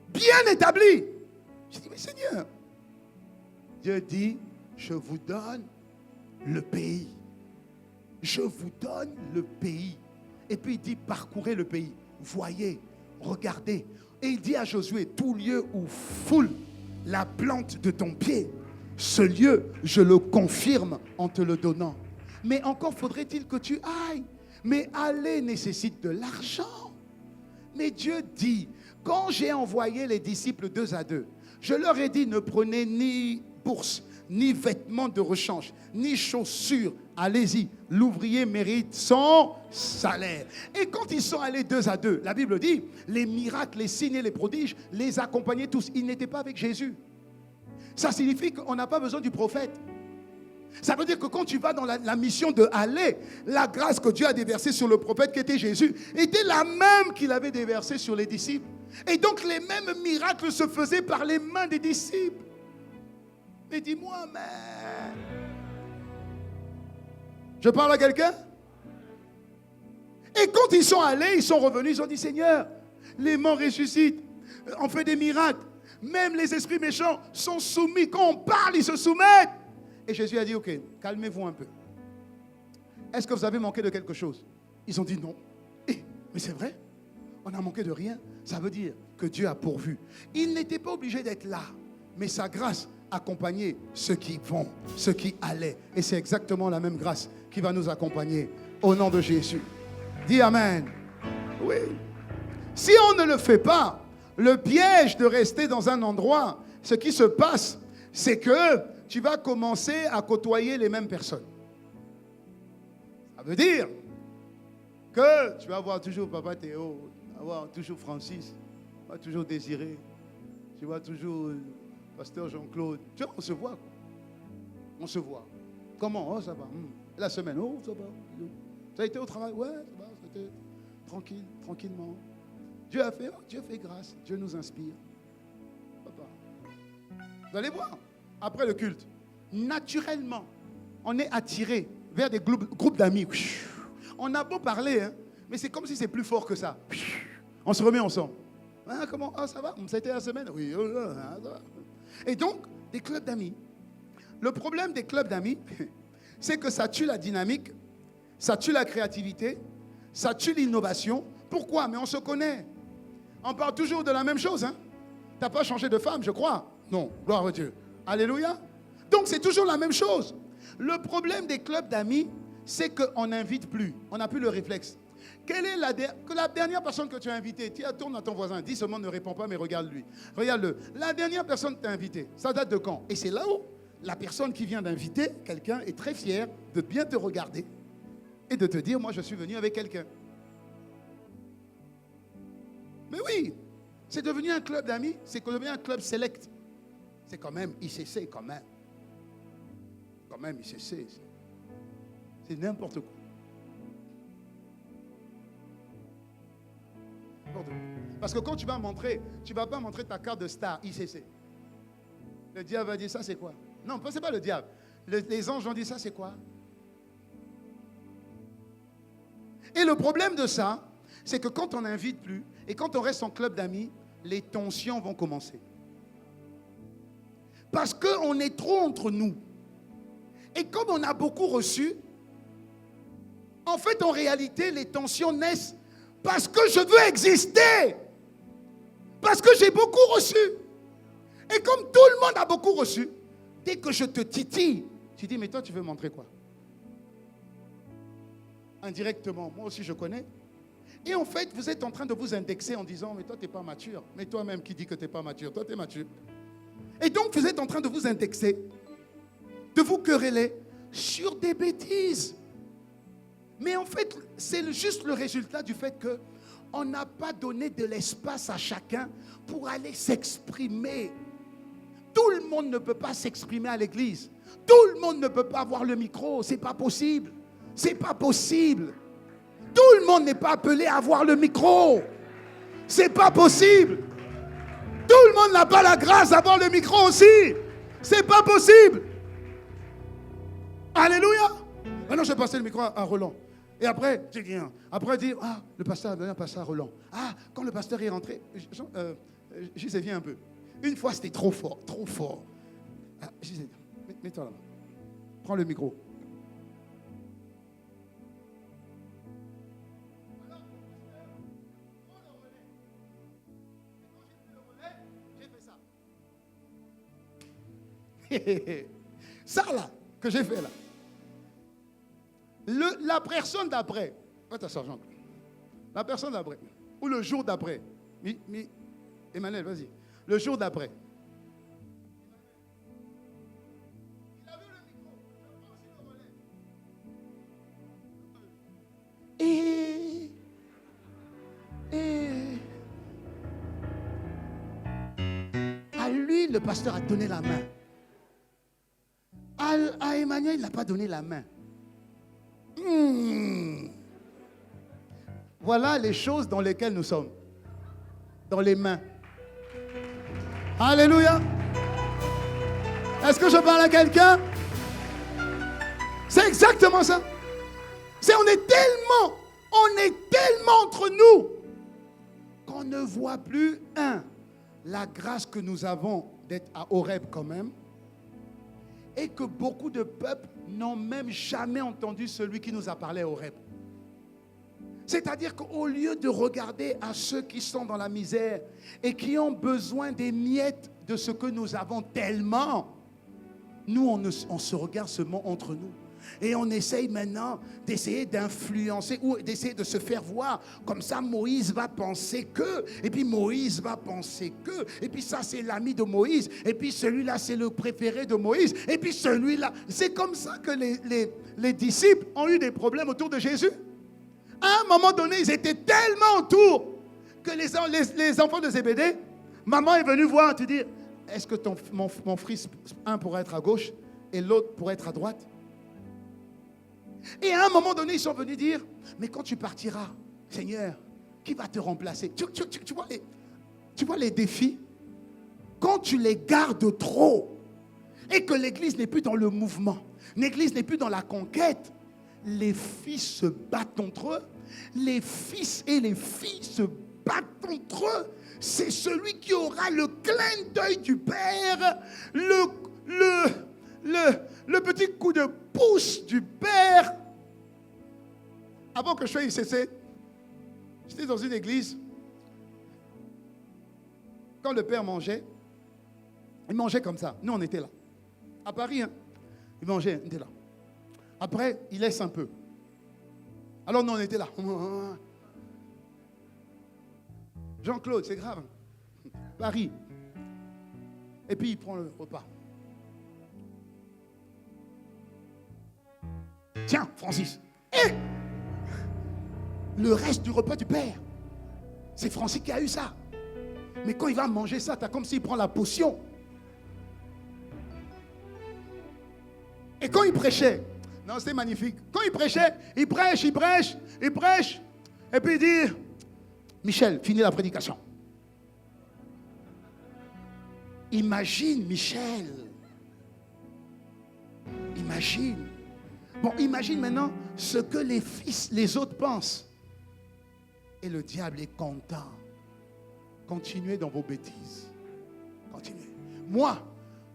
bien établis. Je dis, mais Seigneur, Dieu dit, je vous donne le pays. Je vous donne le pays. Et puis il dit, parcourez le pays. Voyez, regardez. Et il dit à Josué, tout lieu où foule la plante de ton pied, ce lieu, je le confirme en te le donnant. Mais encore faudrait-il que tu ailles. Mais aller nécessite de l'argent. Mais Dieu dit, quand j'ai envoyé les disciples 2 à 2, je leur ai dit, ne prenez ni bourse, ni vêtements de rechange, ni chaussures. Allez-y, l'ouvrier mérite son salaire. Et quand ils sont allés 2 à 2, la Bible dit, les miracles, les signes et les prodiges les accompagnaient tous. Ils n'étaient pas avec Jésus. Ça signifie qu'on n'a pas besoin du prophète. Ça veut dire que quand tu vas dans la mission de aller, la grâce que Dieu a déversée sur le prophète qui était Jésus était la même qu'il avait déversée sur les disciples. Et donc les mêmes miracles se faisaient par les mains des disciples. Mais dis-moi, amen. Je parle à quelqu'un? Et quand ils sont allés, ils sont revenus, ils ont dit, Seigneur, les morts ressuscitent, on fait des miracles. Même les esprits méchants sont soumis. Quand on parle, ils se soumettent. Et Jésus a dit, ok, calmez-vous un peu. Est-ce que vous avez manqué de quelque chose? Ils ont dit non. Mais c'est vrai, on n'a manqué de rien. Ça veut dire que Dieu a pourvu. Il n'était pas obligé d'être là, mais sa grâce accompagnait ceux qui vont, ceux qui allaient. Et c'est exactement la même grâce qui va nous accompagner au nom de Jésus. Dis amen. Oui. Si on ne le fait pas, le piège de rester dans un endroit, ce qui se passe, c'est que tu vas commencer à côtoyer les mêmes personnes. Ça veut dire que tu vas voir toujours Papa Théo, tu vas voir toujours Francis, tu vas toujours Désiré, tu vas toujours Pasteur Jean-Claude. Tu vois, on se voit. Quoi. On se voit. Comment? Oh, ça va. La semaine, oh, ça va. Ça a été au travail? Ouais, ça va, c'était tranquille, tranquillement. Dieu a fait, oh, Dieu fait grâce, Dieu nous inspire. Papa. Vous allez voir, après le culte, naturellement, on est attiré vers des groupes d'amis. On a beau parler, hein, mais c'est comme si c'est plus fort que ça. On se remet ensemble. Ah, comment? Ah, ça va? Ça a été la semaine? Oui, ça va. Et donc, des clubs d'amis. Le problème des clubs d'amis, c'est que ça tue la dynamique, ça tue la créativité, ça tue l'innovation. Pourquoi? Mais on se connaît. On parle toujours de la même chose. Hein? Tu n'as pas changé de femme, je crois. Non, gloire à Dieu. Alléluia. Donc, c'est toujours la même chose. Le problème des clubs d'amis, c'est qu'on n'invite plus. On n'a plus le réflexe. Quelle est la dernière personne que tu as invitée? Tourne à ton voisin, dis seulement ne réponds pas, mais regarde-lui. Regarde-le. La dernière personne que tu as invitée, ça date de quand? Et c'est là où la personne qui vient d'inviter quelqu'un est très fière de bien te regarder et de te dire, moi je suis venu avec quelqu'un. Mais oui, c'est devenu un club d'amis, c'est devenu un club select. C'est quand même ICC, quand même. Quand même ICC. C'est n'importe quoi. Parce que quand tu vas montrer, tu ne vas pas montrer ta carte de star ICC. Le diable va dire, ça c'est quoi? Non, ce n'est pas le diable. Les anges ont dit, ça c'est quoi? Et le problème de ça, c'est que quand on n'invite plus et quand on reste en club d'amis, les tensions vont commencer. Parce qu'on est trop entre nous. Et comme on a beaucoup reçu, en fait, en réalité, les tensions naissent parce que je veux exister. Parce que j'ai beaucoup reçu. Et comme tout le monde a beaucoup reçu, dès que je te titille, tu dis, mais toi, tu veux montrer quoi? Indirectement, moi aussi, je connais. Et en fait, vous êtes en train de vous indexer en disant, mais toi, tu n'es pas mature. Mais toi-même qui dis que tu n'es pas mature, toi, tu es mature. Et donc, vous êtes en train de vous indexer, de vous quereller sur des bêtises. Mais en fait, c'est juste le résultat du fait qu'on n'a pas donné de l'espace à chacun pour aller s'exprimer. Tout le monde ne peut pas s'exprimer à l'église. Tout le monde ne peut pas avoir le micro. Ce n'est pas possible. C'est pas possible. Tout le monde n'est pas appelé à avoir le micro. C'est pas possible. Tout le monde n'a pas la grâce d'avoir le micro aussi. C'est pas possible. Alléluia. Maintenant, je vais passer le micro à Roland. Et après, tu dis, après dire, le pasteur a donné un pasteur à Roland. Quand le pasteur est rentré, Gisèle, viens un peu. Une fois, c'était trop fort, trop fort. Gisèle, mets-toi là. Prends le micro. Alors, le pasteur prend le relais. Et quand j'ai pris le relais, j'ai fait ça. Ça là, que j'ai fait là. La personne d'après, la personne d'après, ou le jour d'après, Emmanuel, vas-y, le jour d'après, il a vu le micro, je prends aussi le relais. Et à lui, le pasteur a donné la main. À Emmanuel, il n'a pas donné la main. Voilà les choses dans lesquelles nous sommes. Dans les mains. Alléluia. Est-ce que je parle à quelqu'un? C'est exactement ça. On est tellement entre nous qu'on ne voit plus, la grâce que nous avons d'être à Horeb quand même, et que beaucoup de peuples n'ont même jamais entendu celui qui nous a parlé à Horeb. C'est-à-dire qu'au lieu de regarder à ceux qui sont dans la misère et qui ont besoin des miettes de ce que nous avons tellement, nous, on se regarde seulement entre nous. Et on essaye maintenant d'essayer d'influencer ou d'essayer de se faire voir. Comme ça, Moïse va penser que. Et puis Moïse va penser que. Et puis ça, c'est l'ami de Moïse. Et puis celui-là, c'est le préféré de Moïse. Et puis celui-là. C'est comme ça que les disciples ont eu des problèmes autour de Jésus. À un moment donné, ils étaient tellement autour que les enfants de Zébédée, maman est venue voir te dire, est-ce que mon fils, un pourrait être à gauche et l'autre pourrait être à droite? Et à un moment donné, ils sont venus dire, mais quand tu partiras, Seigneur, qui va te remplacer? Tu vois les défis? Quand tu les gardes trop et que l'Église n'est plus dans le mouvement, l'Église n'est plus dans la conquête, les fils se battent entre eux, les fils et les filles se battent entre eux. C'est celui qui aura le clin d'œil du Père, le petit coup de pouce du Père. Avant que je sois ICC, j'étais dans une église. Quand le Père mangeait, il mangeait comme ça. Nous, on était là. À Paris, il mangeait, on était là. Après, il laisse un peu. Alors nous, on était là. Jean-Claude, c'est grave. Paris. Et puis il prend le repas. Tiens, Francis. Le reste du repas du père, c'est Francis qui a eu ça. Mais quand il va manger ça, t'as comme s'il prend la potion. Et quand il prêchait, non, c'était magnifique. Quand il prêchait, il prêche. Et puis il dit, Michel, finis la prédication. Imagine, Michel. Imagine. Bon, imagine maintenant ce que les autres pensent. Et le diable est content. Continuez dans vos bêtises. Continuez. Moi,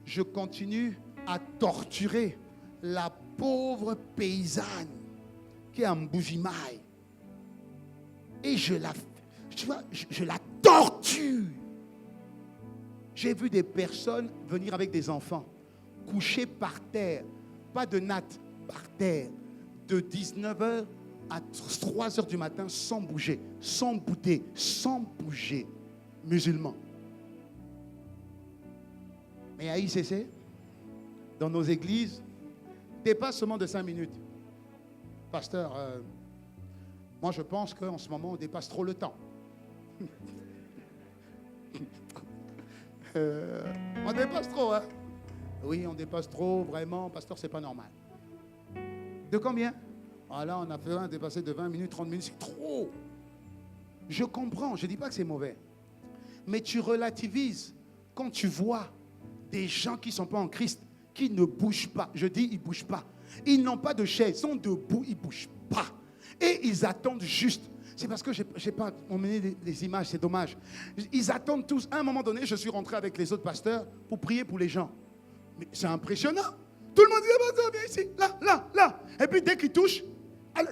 je continue à torturer la pauvre paysanne qui est en Mbujimaï. Et je la torture. J'ai vu des personnes venir avec des enfants, couchés par terre, pas de natte, par terre, de 19h à 3h du matin, sans bouger, sans bouder, sans bouger, musulmans. Mais à ICC, dans nos églises, dépassement de 5 minutes. Pasteur, moi je pense qu'en ce moment on dépasse trop le temps. On dépasse trop, hein? Oui, on dépasse trop, vraiment, pasteur, c'est pas normal. De combien? Ah là, on a fait un dépassé de 20 minutes, 30 minutes, c'est trop. Je comprends, je ne dis pas que c'est mauvais. Mais tu relativises quand tu vois des gens qui ne sont pas en Christ, qui ne bougent pas. Je dis, ils ne bougent pas. Ils n'ont pas de chaise, ils sont debout, ils ne bougent pas. Et ils attendent juste. C'est parce que je n'ai pas emmené les images, c'est dommage. Ils attendent tous. À un moment donné, je suis rentré avec les autres pasteurs pour prier pour les gens. Mais c'est impressionnant. Tout le monde dit, ah, viens ici, là. Et puis dès qu'ils touchent,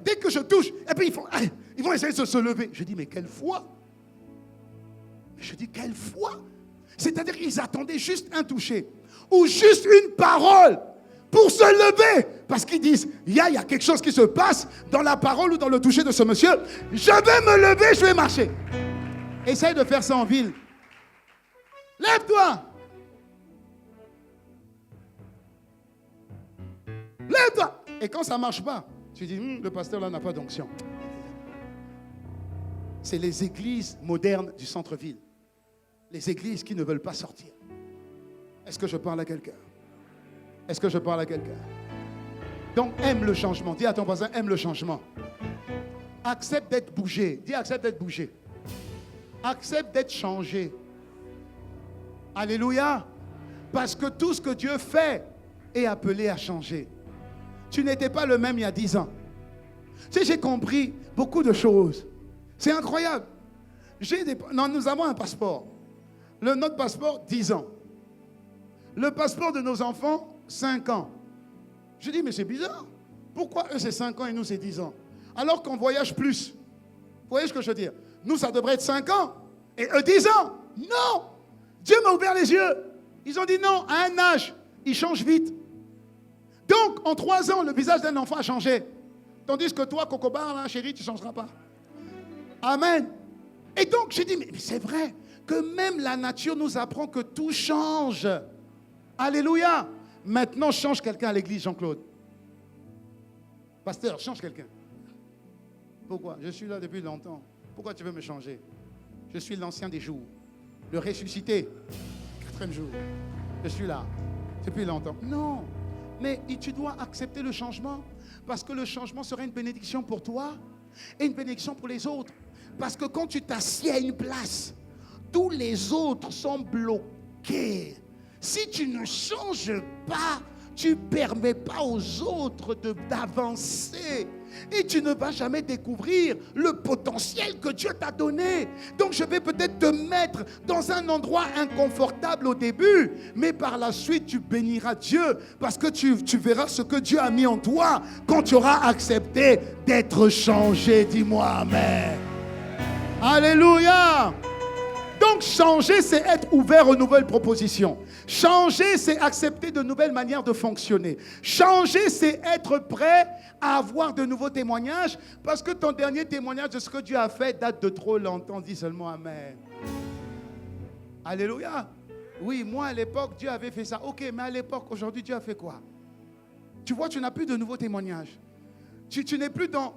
dès que je touche, et puis ils vont essayer de se lever. Je dis, mais quelle foi? Je dis, quelle foi? C'est-à-dire qu'ils attendaient juste un toucher ou juste une parole pour se lever. Parce qu'ils disent, il y a quelque chose qui se passe dans la parole ou dans le toucher de ce monsieur. Je vais me lever, je vais marcher. Essaye de faire ça en ville. Lève-toi. Lève-toi. Et quand ça ne marche pas, tu dis, le pasteur là n'a pas d'onction. C'est les églises modernes du centre-ville. Les églises qui ne veulent pas sortir. Est-ce que je parle à quelqu'un? Est-ce que je parle à quelqu'un? Donc aime le changement. Dis à ton voisin, aime le changement. Accepte d'être bougé. Dis accepte d'être bougé. Accepte d'être changé. Alléluia. Parce que tout ce que Dieu fait est appelé à changer. Tu n'étais pas le même il y a 10 ans. Tu sais, j'ai compris beaucoup de choses. C'est incroyable. Non, nous avons un passeport. Notre passeport, 10 ans. Le passeport de nos enfants, 5 ans. Je dis, mais c'est bizarre. Pourquoi eux, c'est 5 ans et nous, c'est 10 ans? Alors qu'on voyage plus. Vous voyez ce que je veux dire? Nous, ça devrait être 5 ans. Et eux, 10 ans. Non. Dieu m'a ouvert les yeux. Ils ont dit non, à un âge, ils changent vite. Donc, en 3 ans, le visage d'un enfant a changé. Tandis que toi, Cocobar, là, chérie, tu ne changeras pas. Amen. Et donc, j'ai dit, mais c'est vrai que même la nature nous apprend que tout change. Alléluia. Maintenant, change quelqu'un à l'église, Jean-Claude. Pasteur, change quelqu'un. Pourquoi? Je suis là depuis longtemps. Pourquoi tu veux me changer? Je suis l'ancien des jours. Le ressuscité. 4e jour. Je suis là depuis longtemps. Non. Mais tu dois accepter le changement. Parce que le changement sera une bénédiction pour toi et une bénédiction pour les autres. Parce que quand tu t'assieds à une place, tous les autres sont bloqués. Si tu ne changes pas, tu ne permets pas aux autres d'avancer. Et tu ne vas jamais découvrir le potentiel que Dieu t'a donné. Donc je vais peut-être te mettre dans un endroit inconfortable au début, mais par la suite tu béniras Dieu parce que tu verras ce que Dieu a mis en toi quand tu auras accepté d'être changé. Dis-moi Amen. Alléluia. Donc changer, c'est être ouvert aux nouvelles propositions. Changer, c'est accepter de nouvelles manières de fonctionner. Changer, c'est être prêt à avoir de nouveaux témoignages, parce que ton dernier témoignage de ce que Dieu a fait date de trop longtemps. Dis seulement Amen. Alléluia. Oui, moi à l'époque, Dieu avait fait ça. Ok, mais à l'époque, aujourd'hui, Dieu a fait quoi? Tu vois, tu n'as plus de nouveaux témoignages. Tu n'es plus dans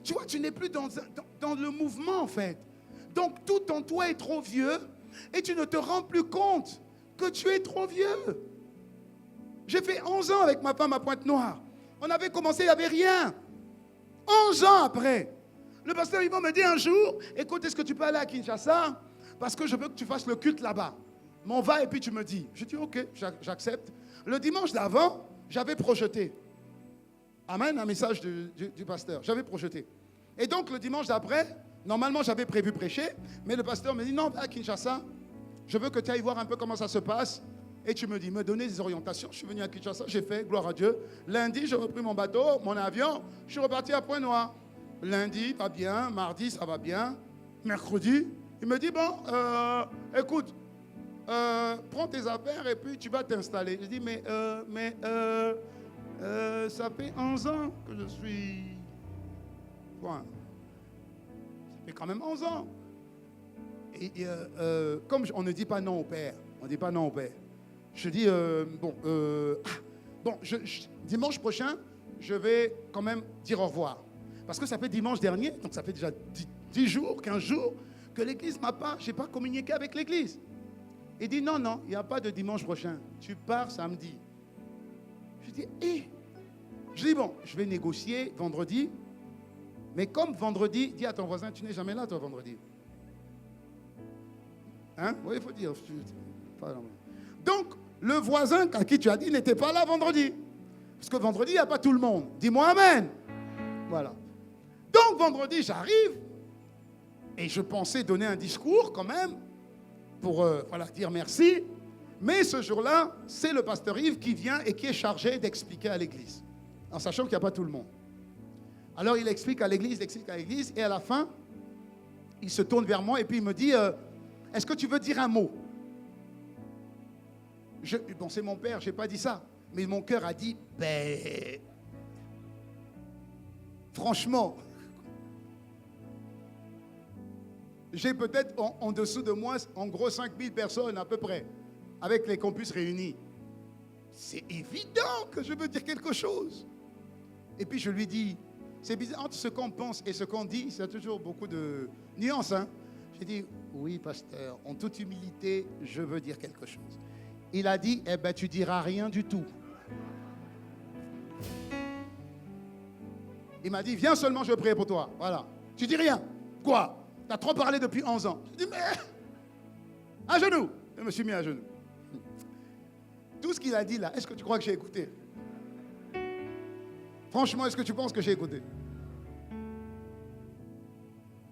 le mouvement, en fait. Donc, tout en toi est trop vieux et tu ne te rends plus compte que tu es trop vieux. J'ai fait 11 ans avec ma femme à Pointe-Noire. On avait commencé, il n'y avait rien. 11 ans après, le pasteur Yvon me dit un jour, écoute, est-ce que tu peux aller à Kinshasa? Parce que je veux que tu fasses le culte là-bas. On va et puis tu me dis. Je dis, ok, j'accepte. Le dimanche d'avant, j'avais projeté. Amen, un message du pasteur. J'avais projeté. Et donc, le dimanche d'après, normalement, j'avais prévu prêcher, mais le pasteur me dit, non, va à Kinshasa, je veux que tu ailles voir un peu comment ça se passe. Et tu me dis, me donner des orientations. Je suis venu à Kinshasa, j'ai fait, gloire à Dieu. Lundi, j'ai repris mon bateau, mon avion, je suis reparti à Pointe-Noire. Lundi, va bien, mardi, ça va bien. Mercredi, il me dit, bon, écoute, prends tes affaires et puis tu vas t'installer. Je dis, mais ça fait 11 ans que je suis... Quoi? Ça fait quand même 11 ans. Et comme on ne dit pas non au Père, on ne dit pas non au Père. Je dis, dimanche prochain, je vais quand même dire au revoir. Parce que ça fait dimanche dernier, donc ça fait déjà 10 jours, 15 jours, que l'église je n'ai pas communiqué avec l'église. Il dit, non, il n'y a pas de dimanche prochain. Tu pars samedi. Je dis, Je dis, bon, je vais négocier vendredi. Mais comme vendredi, dis à ton voisin, tu n'es jamais là, toi, vendredi. Hein? Oui, il faut dire. Donc, le voisin à qui tu as dit n'était pas là vendredi. Parce que vendredi, il n'y a pas tout le monde. Dis-moi Amen. Voilà. Donc, vendredi, j'arrive. Et je pensais donner un discours quand même pour dire merci. Mais ce jour-là, c'est le pasteur Yves qui vient et qui est chargé d'expliquer à l'église. En sachant qu'il n'y a pas tout le monde. Alors, il explique à l'église, et à la fin, il se tourne vers moi et puis il me dit, est-ce que tu veux dire un mot? Bon, c'est mon père, je n'ai pas dit ça. Mais mon cœur a dit, franchement, j'ai peut-être en dessous de moi, en gros, 5000 personnes à peu près, avec les campus réunis. C'est évident que je veux dire quelque chose. Et puis je lui dis, c'est bizarre, entre ce qu'on pense et ce qu'on dit, il y a toujours beaucoup de nuances. Hein? J'ai dit, oui, pasteur, en toute humilité, je veux dire quelque chose. Il a dit, tu diras rien du tout. Il m'a dit, viens seulement, je vais prier pour toi. Voilà. Tu dis rien. Quoi? Tu as trop parlé depuis 11 ans. Je dis, mais à genoux. Je me suis mis à genoux. Tout ce qu'il a dit là, est-ce que tu crois que j'ai écouté? Franchement, est-ce que tu penses que j'ai écouté?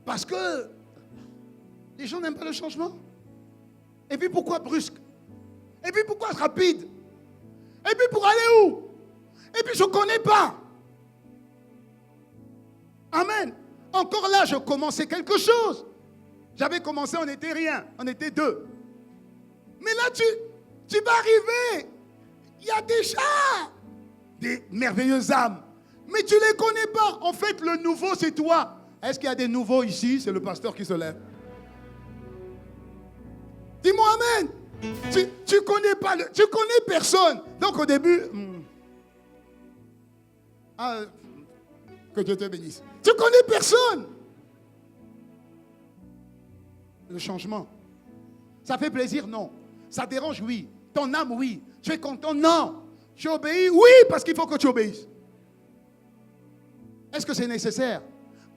Parce que les gens n'aiment pas le changement. Et puis pourquoi brusque? Et puis pourquoi rapide? Et puis pour aller où? Et puis je ne connais pas. Amen. Encore là, je commençais quelque chose. J'avais commencé, on n'était rien. On était 2. Mais là, tu vas arriver. Il y a déjà des merveilleuses âmes. Mais tu ne les connais pas. En fait, le nouveau, c'est toi. Est-ce qu'il y a des nouveaux ici? C'est le pasteur qui se lève. Dis-moi Amen. Tu connais pas, tu connais personne. Donc au début, que Dieu te bénisse. Tu connais personne. Le changement. Ça fait plaisir? Non. Ça dérange? Oui. Ton âme? Oui. Tu es content? Non. Tu obéis? Oui, parce qu'il faut que tu obéisses. Est-ce que c'est nécessaire?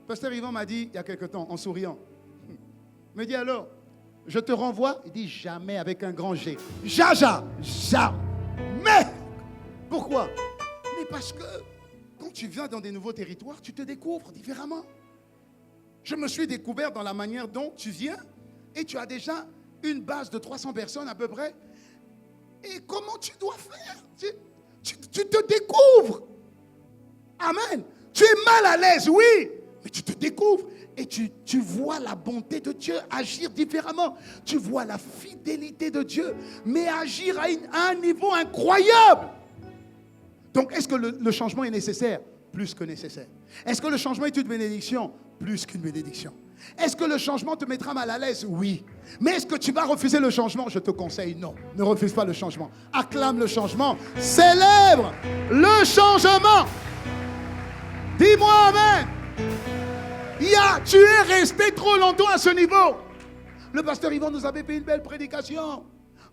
Pasteur Yvon m'a dit il y a quelque temps, en souriant. Il me dit alors, je te renvoie. Il dit jamais avec un grand G. Jaja. Jamais. Pourquoi? Mais parce que quand tu viens dans des nouveaux territoires, tu te découvres différemment. Je me suis découvert dans la manière dont tu viens et tu as déjà une base de 300 personnes à peu près. Et comment tu dois faire? Tu te découvres. Amen. Tu es mal à l'aise, oui, mais tu te découvres. Et tu vois la bonté de Dieu agir différemment. Tu vois la fidélité de Dieu, mais agir à un niveau incroyable. Donc, est-ce que le changement est nécessaire? Plus que nécessaire. Est-ce que le changement est une bénédiction? Plus qu'une bénédiction. Est-ce que le changement te mettra mal à l'aise? Oui. Mais est-ce que tu vas refuser le changement? Je te conseille non. Ne refuse pas le changement. Acclame le changement. Célèbre le changement. Dis-moi amen. Tu es resté trop longtemps à ce niveau. Le pasteur Yvan nous avait fait une belle prédication.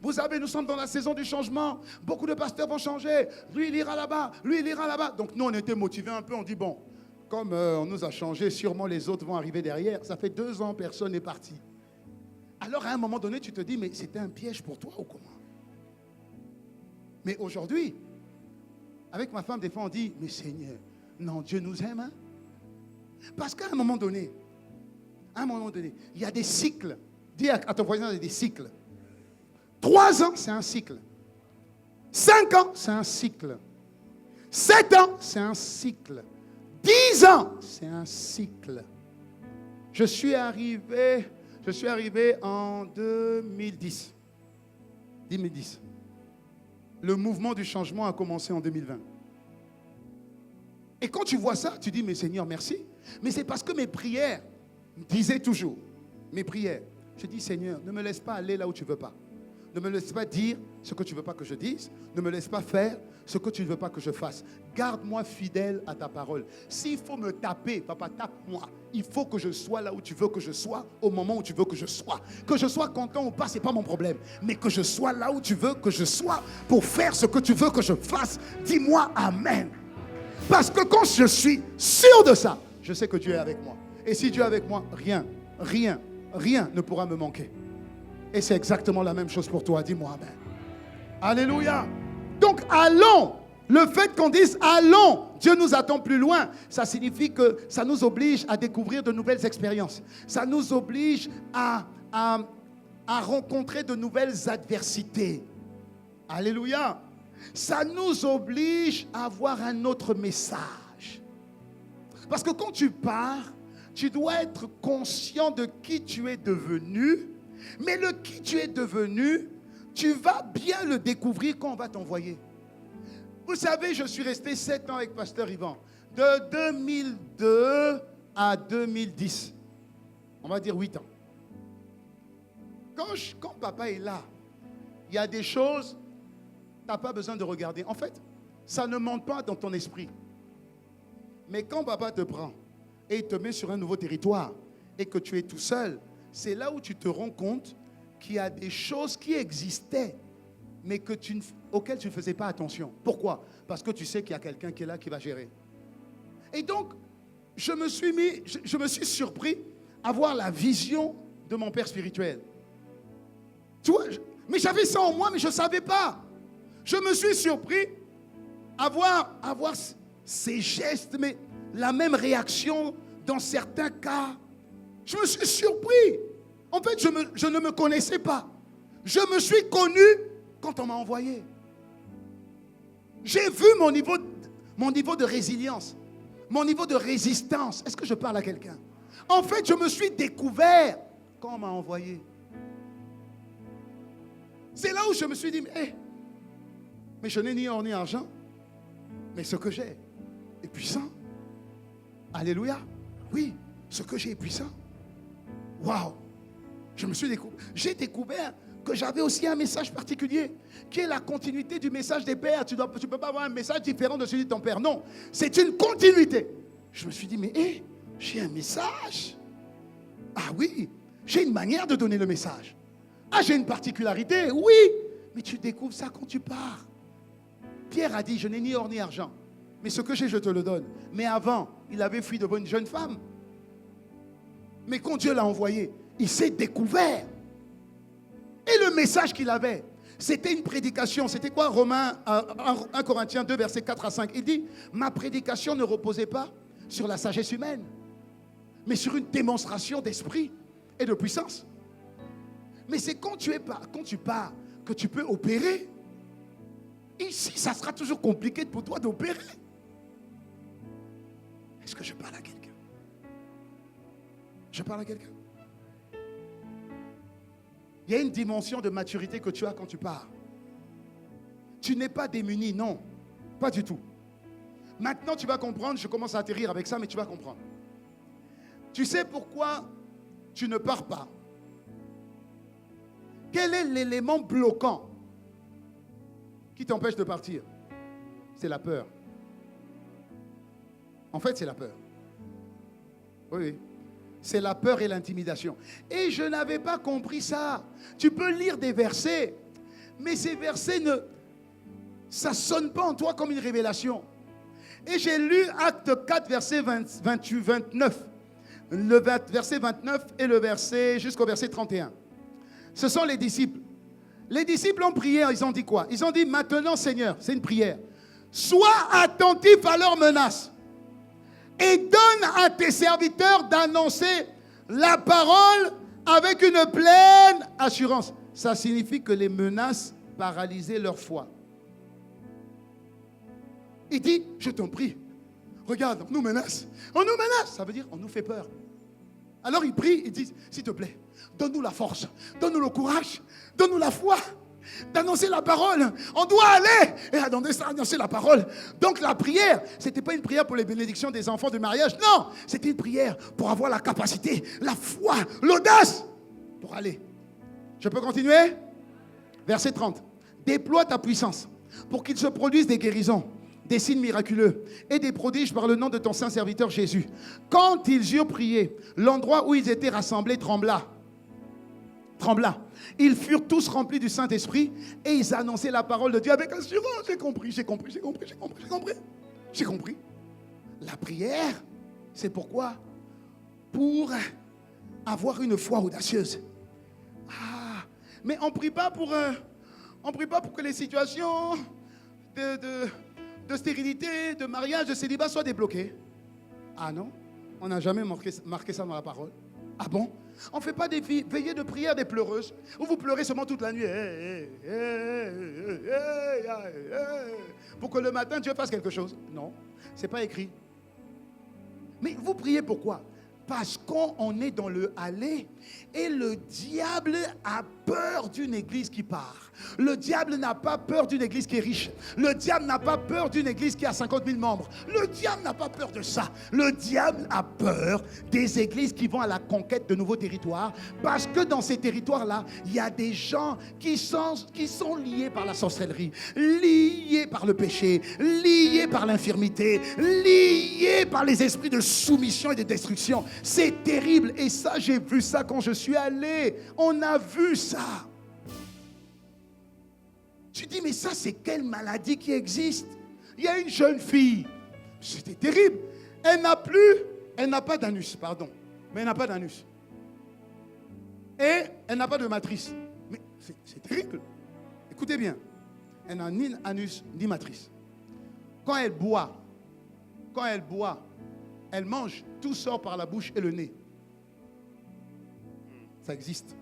Vous savez, nous sommes dans la saison du changement. Beaucoup de pasteurs vont changer. Lui, il ira là-bas. Lui, il ira là-bas. Donc nous, on était motivés un peu. On dit, bon, comme on nous a changé, sûrement les autres vont arriver derrière. Ça fait 2 ans, personne n'est parti. Alors, à un moment donné, tu te dis, mais c'était un piège pour toi ou comment? Mais aujourd'hui, avec ma femme, des fois, on dit, mais Seigneur, non, Dieu nous aime, hein? Parce qu'à un moment donné, il y a des cycles. Dis à ton voisin, il y a des cycles. 3 ans, c'est un cycle. 5 ans, c'est un cycle. 7 ans, c'est un cycle. 10 ans, c'est un cycle. Je suis arrivé en 2010. 2010. Le mouvement du changement a commencé en 2020. Et quand tu vois ça, tu dis, mais Seigneur, merci. Mais c'est parce que mes prières disaient toujours, mes prières, je dis, Seigneur, ne me laisse pas aller là où tu ne veux pas. Ne me laisse pas dire ce que tu ne veux pas que je dise. Ne me laisse pas faire ce que tu ne veux pas que je fasse. Garde-moi fidèle à ta parole. S'il faut me taper, papa, tape-moi. Il faut que je sois là où tu veux que je sois, au moment où tu veux que je sois. Que je sois content ou pas, ce n'est pas mon problème. Mais que je sois là où tu veux que je sois pour faire ce que tu veux que je fasse. Dis-moi amen. Parce que quand je suis sûr de ça, je sais que Dieu est avec moi. Et si Dieu est avec moi, rien ne pourra me manquer. Et c'est exactement la même chose pour toi. Dis-moi amen. Alléluia. Donc allons. Le fait qu'on dise allons, Dieu nous attend plus loin, ça signifie que ça nous oblige à découvrir de nouvelles expériences. Ça nous oblige à rencontrer de nouvelles adversités. Alléluia. Ça nous oblige à avoir un autre message. Parce que quand tu pars, tu dois être conscient de qui tu es devenu. Mais le qui tu es devenu, tu vas bien le découvrir quand on va t'envoyer. Vous savez, je suis resté 7 ans avec Pasteur Yvan. De 2002 à 2010. On va dire 8 ans. Quand papa est là, il y a des choses, tu n'as pas besoin de regarder. En fait, ça ne monte pas dans ton esprit. Mais quand papa te prend et il te met sur un nouveau territoire et que tu es tout seul, c'est là où tu te rends compte qu'il y a des choses qui existaient, mais auxquelles tu ne faisais pas attention. Pourquoi? Parce que tu sais qu'il y a quelqu'un qui est là qui va gérer. Et donc, je me suis surpris à voir la vision de mon père spirituel. Tu vois, mais j'avais ça en moi, mais je ne savais pas. Je me suis surpris à voir ces gestes, mais la même réaction dans certains cas. Je me suis surpris. En fait, je ne me connaissais pas. Je me suis connu quand on m'a envoyé. J'ai vu mon niveau de résilience, mon niveau de résistance. Est-ce que je parle à quelqu'un? En fait, je me suis découvert quand on m'a envoyé. C'est là où je me suis dit, mais je n'ai ni or ni argent, mais ce que j'ai est puissant. Alléluia. Oui, ce que j'ai est puissant. Waouh! J'ai découvert que j'avais aussi un message particulier, qui est la continuité du message des pères. Tu ne peux pas avoir un message différent de celui de ton père. Non, c'est une continuité. Je me suis dit, mais j'ai un message. Ah oui, j'ai une manière de donner le message. Ah, j'ai une particularité. Oui, mais tu découvres ça quand tu pars. Pierre a dit, je n'ai ni or ni argent, mais ce que j'ai, je te le donne. Mais avant, il avait fui devant une jeune femme. Mais quand Dieu l'a envoyé, il s'est découvert. Et le message qu'il avait, c'était une prédication. C'était quoi? Romains 1 Corinthiens 2, versets 4 à 5. Il dit, ma prédication ne reposait pas sur la sagesse humaine, mais sur une démonstration d'esprit et de puissance. Mais c'est quand tu pars que tu peux opérer. Ici, ça sera toujours compliqué pour toi d'opérer. Est-ce que je parle à quelqu'un? Je parle à quelqu'un. Il y a une dimension de maturité que tu as quand tu pars. Tu n'es pas démuni, non. Pas du tout. Maintenant, tu vas comprendre. Je commence à atterrir avec ça, mais tu vas comprendre. Tu sais pourquoi tu ne pars pas? Quel est l'élément bloquant qui t'empêche de partir? C'est la peur. En fait, c'est la peur. Oui. C'est la peur et l'intimidation. Et je n'avais pas compris ça. Tu peux lire des versets, mais ces versets ça ne sonne pas en toi comme une révélation. Et j'ai lu Acte 4, verset 29. Le verset 29 et le verset jusqu'au verset 31. Ce sont les disciples. Les disciples ont prié, ils ont dit quoi? Ils ont dit, maintenant Seigneur, c'est une prière, sois attentif à leurs menaces et donne à tes serviteurs d'annoncer la parole avec une pleine assurance. Ça signifie que les menaces paralysaient leur foi. Il dit, je t'en prie, regarde, on nous menace. On nous menace, ça veut dire on nous fait peur. Alors ils prient, ils disent, s'il te plaît, donne-nous la force, donne-nous le courage, donne-nous la foi d'annoncer la parole. On doit aller et annoncer la parole. Donc la prière, ce n'était pas une prière pour les bénédictions des enfants de mariage. Non, c'était une prière pour avoir la capacité, la foi, l'audace pour aller. Je peux continuer? Verset 30. Déploie ta puissance pour qu'il se produise des guérisons, des signes miraculeux et des prodiges par le nom de ton saint serviteur Jésus. Quand ils eurent prié, l'endroit où ils étaient rassemblés trembla. Ils furent tous remplis du Saint-Esprit et ils annonçaient la parole de Dieu avec assurance. J'ai compris. La prière, c'est pourquoi? Pour avoir une foi audacieuse. Ah, mais on ne prie pas pour que les situations de stérilité, de mariage, de célibat soient débloquées. Ah non, on n'a jamais marqué ça dans la parole. Ah bon? On ne fait pas des veillées de prière des pleureuses où vous pleurez seulement toute la nuit pour que le matin Dieu fasse quelque chose. Non, ce n'est pas écrit. Mais vous priez pourquoi? Parce qu'on est dans le aller et le diable a peur d'une église qui part. Le diable n'a pas peur d'une église qui est riche. Le diable n'a pas peur d'une église qui a 50 000 membres. Le diable n'a pas peur de ça. Le diable a peur des églises qui vont à la conquête de nouveaux territoires, parce que dans ces territoires-là, il y a des gens qui sont liés par la sorcellerie, liés par le péché, liés par l'infirmité, liés par les esprits de soumission et de destruction. C'est terrible. Et ça, j'ai vu ça quand je suis allé. On a vu ça. Tu dis, mais ça, c'est quelle maladie qui existe? Il y a une jeune fille. C'était terrible. Elle n'a pas d'anus, pardon. Mais elle n'a pas d'anus. Et elle n'a pas de matrice. Mais c'est terrible. Écoutez bien. Elle n'a ni anus, ni matrice. Quand elle boit, elle mange, tout sort par la bouche et le nez. Ça existe.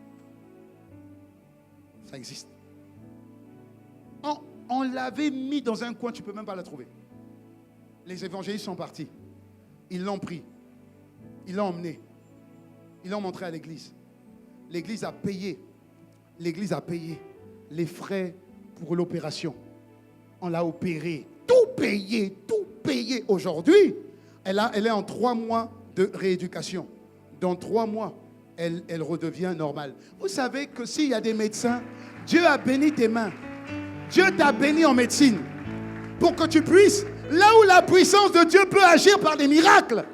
Ça existe. On l'avait mis dans un coin, tu ne peux même pas la trouver. Les évangélistes sont partis. Ils l'ont pris. Ils l'ont emmené. Ils l'ont montré à l'église. L'église a payé. L'église a payé les frais pour l'opération. On l'a opérée. Tout payé, tout payé. Aujourd'hui, elle est en 3 mois de rééducation. Dans 3 mois, elle redevient normale. Vous savez que s'il y a des médecins, Dieu a béni tes mains. Dieu t'a béni en médecine pour que tu puisses, là où la puissance de Dieu peut agir par des miracles,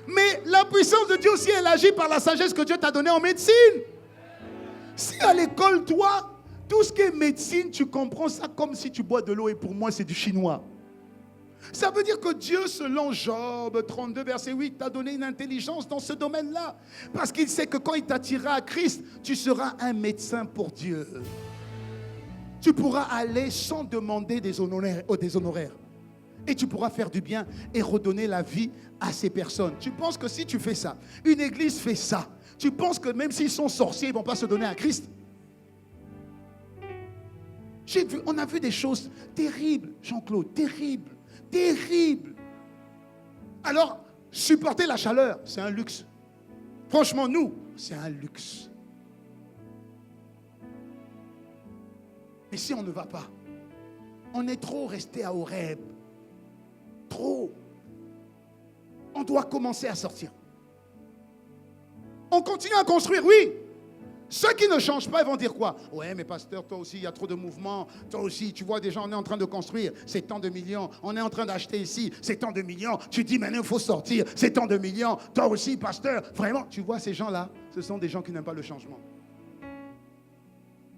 mais la puissance de Dieu aussi, elle agit par la sagesse que Dieu t'a donnée en médecine. Si à l'école, toi, tout ce qui est médecine, tu comprends ça comme si tu bois de l'eau, et pour moi, c'est du chinois. Ça veut dire que Dieu, selon Job 32, verset 8, t'a donné une intelligence dans ce domaine-là. Parce qu'il sait que quand il t'attirera à Christ, tu seras un médecin pour Dieu. Tu pourras aller sans demander des honoraires. Et tu pourras faire du bien et redonner la vie à ces personnes. Tu penses que si tu fais ça, une église fait ça, tu penses que même s'ils sont sorciers, ils ne vont pas se donner à Christ? On a vu des choses terribles, Jean-Claude, terribles. Alors, supporter la chaleur, c'est un luxe. Franchement, nous, c'est un luxe. Mais si on ne va pas, on est trop resté à Horeb. Trop. On doit commencer à sortir. On continue à construire, oui. Ceux qui ne changent pas, ils vont dire quoi? Ouais, mais pasteur, toi aussi, il y a trop de mouvements. Toi aussi, tu vois, déjà, on est en train de construire. C'est tant de millions. On est en train d'acheter ici. C'est tant de millions. Tu dis, maintenant, il faut sortir. C'est tant de millions. Toi aussi, pasteur. Vraiment, tu vois, ces gens-là, ce sont des gens qui n'aiment pas le changement.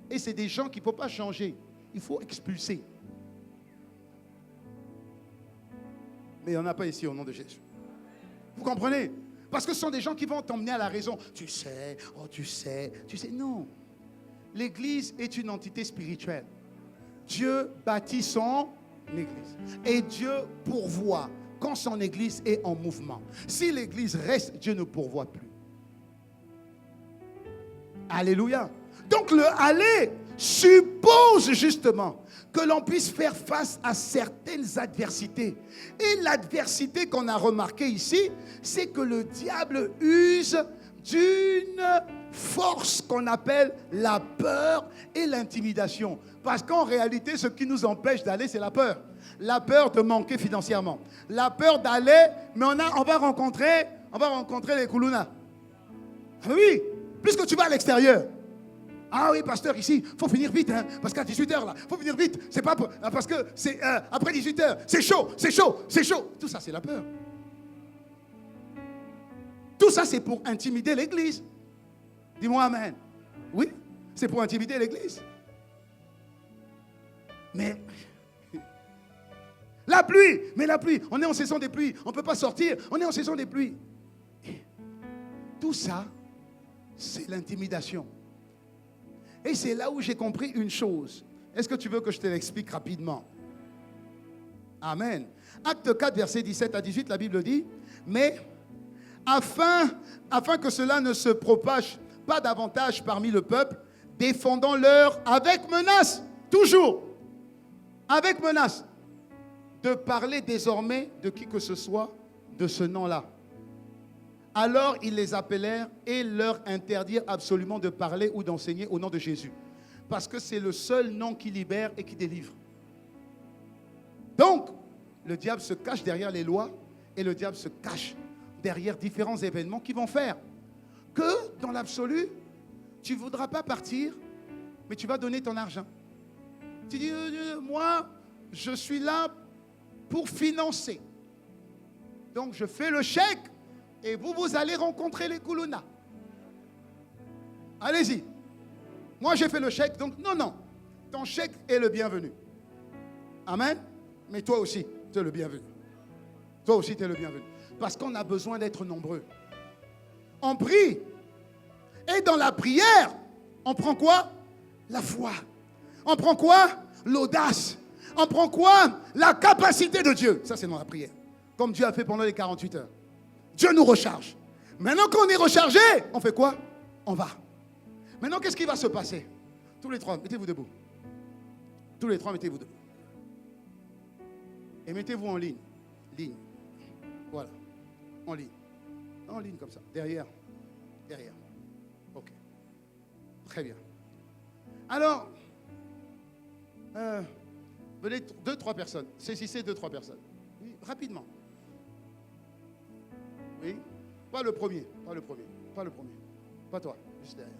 Et c'est des gens qu'il ne faut pas changer. Il faut expulser. Mais il n'y en a pas ici au nom de Jésus. Vous comprenez? Parce que ce sont des gens qui vont t'emmener à la raison. Tu sais, oh tu sais. Non. L'Église est une entité spirituelle. Dieu bâtit son Église. Et Dieu pourvoit quand son Église est en mouvement. Si l'Église reste, Dieu ne pourvoit plus. Alléluia. Donc le aller suppose justement que l'on puisse faire face à certaines adversités. Et l'adversité qu'on a remarquée ici, c'est que le diable use d'une force qu'on appelle la peur et l'intimidation. Parce qu'en réalité, ce qui nous empêche d'aller, c'est la peur. La peur de manquer financièrement. La peur d'aller, mais on va rencontrer les Koulouna. Ah oui, puisque tu vas à l'extérieur. Ah oui, pasteur, ici, il faut finir vite, hein, parce qu'à 18h, là, il faut finir vite. C'est pas parce que c'est après 18h, c'est chaud. Tout ça, c'est la peur. Tout ça, c'est pour intimider l'Église. Dis-moi amen. Oui, c'est pour intimider l'Église. Mais la pluie, on est en saison des pluies, on ne peut pas sortir, on est en saison des pluies. Tout ça, c'est l'intimidation. Et c'est là où j'ai compris une chose. Est-ce que tu veux que je te l'explique rapidement? Amen. Acte 4, verset 17 à 18, la Bible dit, mais afin que cela ne se propage pas davantage parmi le peuple, défendons-leur avec menace, toujours, avec menace, de parler désormais de qui que ce soit de ce nom-là. Alors ils les appelèrent et leur interdirent absolument de parler ou d'enseigner au nom de Jésus. Parce que c'est le seul nom qui libère et qui délivre. Donc, le diable se cache derrière les lois et le diable se cache derrière différents événements qui vont faire que, dans l'absolu, tu ne voudras pas partir, mais tu vas donner ton argent. Tu dis, moi, je suis là pour financer. Donc, je fais le chèque. Et vous allez rencontrer les Koulouna. Allez-y. Moi, j'ai fait le chèque, donc non. Ton chèque est le bienvenu. Amen. Mais toi aussi, tu es le bienvenu. Toi aussi, tu es le bienvenu. Parce qu'on a besoin d'être nombreux. On prie. Et dans la prière, on prend quoi? La foi. On prend quoi? L'audace. On prend quoi? La capacité de Dieu. Ça, c'est dans la prière. Comme Dieu a fait pendant les 48 heures. Dieu nous recharge. Maintenant qu'on est rechargé, on fait quoi? On va. Maintenant, qu'est-ce qui va se passer? Tous les trois, mettez-vous debout. Tous les trois, mettez-vous debout. Et mettez-vous en ligne. Ligne. Voilà. En ligne. En ligne comme ça. Derrière. OK. Très bien. Alors, venez 2-3 personnes. Saisissez 2-3 personnes. Oui, rapidement. Oui, pas le premier. Pas toi, juste derrière.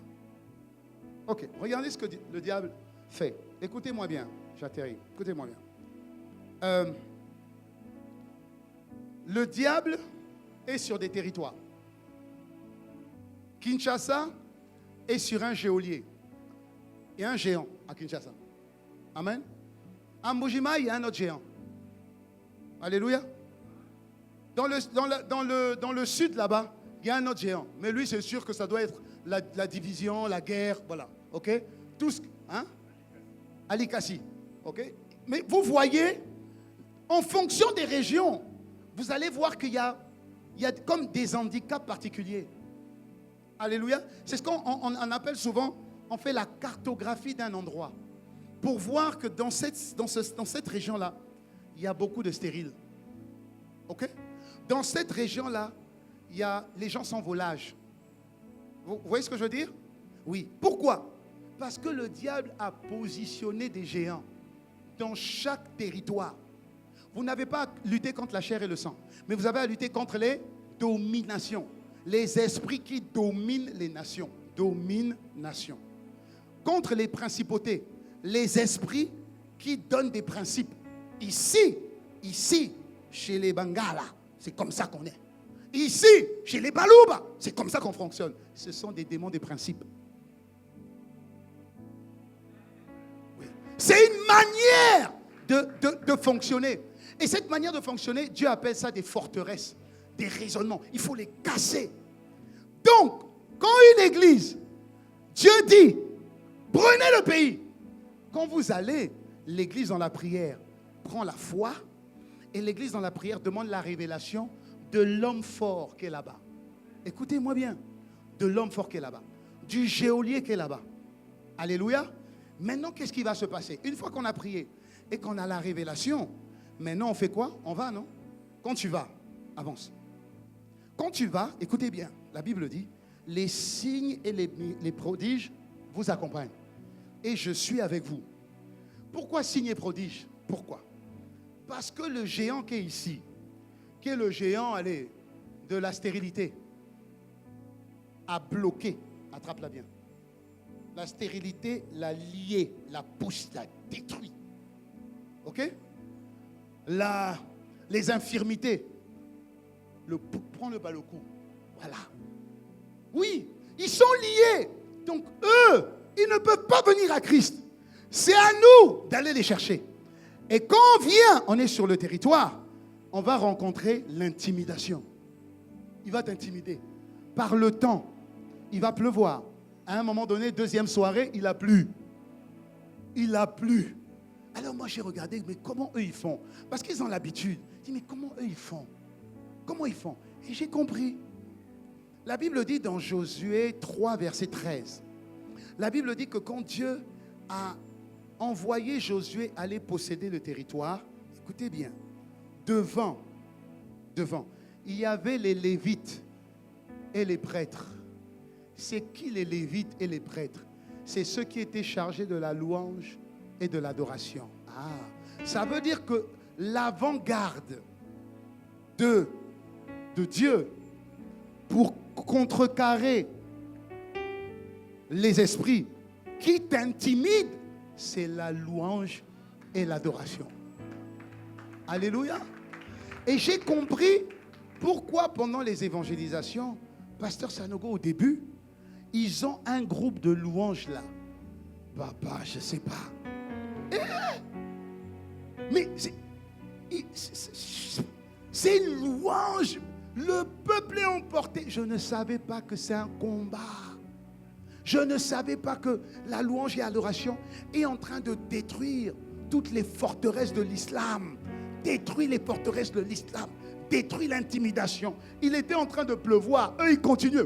OK, regardez ce que le diable fait. Écoutez-moi bien, j'atterris. Écoutez-moi bien. Le diable est sur des territoires. Kinshasa est sur un géolier. Il y a un géant à Kinshasa. Amen. À Mbujima, il y a un autre géant. Alléluia. Dans le sud, là-bas, il y a un autre géant. Mais lui, c'est sûr que ça doit être la division, la guerre, voilà. OK? Tout ce... Hein? Alikassi. OK? Mais vous voyez, en fonction des régions, vous allez voir qu'il y a comme des handicaps particuliers. Alléluia. C'est ce qu'on appelle souvent, on fait la cartographie d'un endroit. Pour voir que dans cette région-là, il y a beaucoup de stériles. OK? Dans cette région-là, les gens sont volages. Vous voyez ce que je veux dire? Oui. Pourquoi? Parce que le diable a positionné des géants dans chaque territoire. Vous n'avez pas à lutter contre la chair et le sang, mais vous avez à lutter contre les dominations, les esprits qui dominent les nations. Domination. Contre les principautés, les esprits qui donnent des principes. Ici, chez les Bangala, c'est comme ça qu'on est. Ici, chez les Balouba, c'est comme ça qu'on fonctionne. Ce sont des démons des principes. Oui. C'est une manière de fonctionner. Et cette manière de fonctionner, Dieu appelle ça des forteresses, des raisonnements. Il faut les casser. Donc, quand une église, Dieu dit, prenez le pays. Quand vous allez, l'église dans la prière prend la foi et l'église dans la prière demande la révélation de l'homme fort qui est là-bas. Écoutez-moi bien, de l'homme fort qui est là-bas, du geôlier qui est là-bas. Alléluia. Maintenant, qu'est-ce qui va se passer? Une fois qu'on a prié et qu'on a la révélation, maintenant on fait quoi? On va, non? Quand tu vas, avance. Quand tu vas, écoutez bien, la Bible dit, les signes et les prodiges vous accompagnent. Et je suis avec vous. Pourquoi signes et prodiges? Pourquoi? Parce que le géant qui est ici, qui est le géant, allez, de la stérilité, a bloqué, attrape-la bien. La stérilité l'a lié, la pousse, l'a détruit. Ok? Les infirmités, prends-le bas le cou. Voilà. Oui, ils sont liés. Donc eux, ils ne peuvent pas venir à Christ. C'est à nous d'aller les chercher. Et quand on vient, on est sur le territoire, on va rencontrer l'intimidation. Il va t'intimider. Par le temps, il va pleuvoir. À un moment donné, deuxième soirée, il a plu. Il a plu. Alors moi, j'ai regardé, mais comment eux, ils font? Parce qu'ils ont l'habitude. Je dis, mais comment eux, ils font? Comment ils font? Et j'ai compris. La Bible dit dans Josué 3, verset 13. La Bible dit que quand Dieu a envoyé Josué aller posséder le territoire, écoutez bien, devant, il y avait les Lévites et les prêtres. C'est qui les Lévites et les prêtres? C'est ceux qui étaient chargés de la louange et de l'adoration. Ça veut dire que l'avant-garde de Dieu pour contrecarrer les esprits qui t'intimident, c'est la louange et l'adoration. Alléluia. Et j'ai compris pourquoi pendant les évangélisations, Pasteur Sanogo, au début, ils ont un groupe de louanges là. Papa, je ne sais pas. Mais c'est une louange. Le peuple est emporté. Je ne savais pas que c'est un combat. Je ne savais pas que la louange et l'adoration est en train de détruire toutes les forteresses de l'islam. Détruit les forteresses de l'islam. Détruit l'intimidation. Il était en train de pleuvoir. Eux, ils continuaient.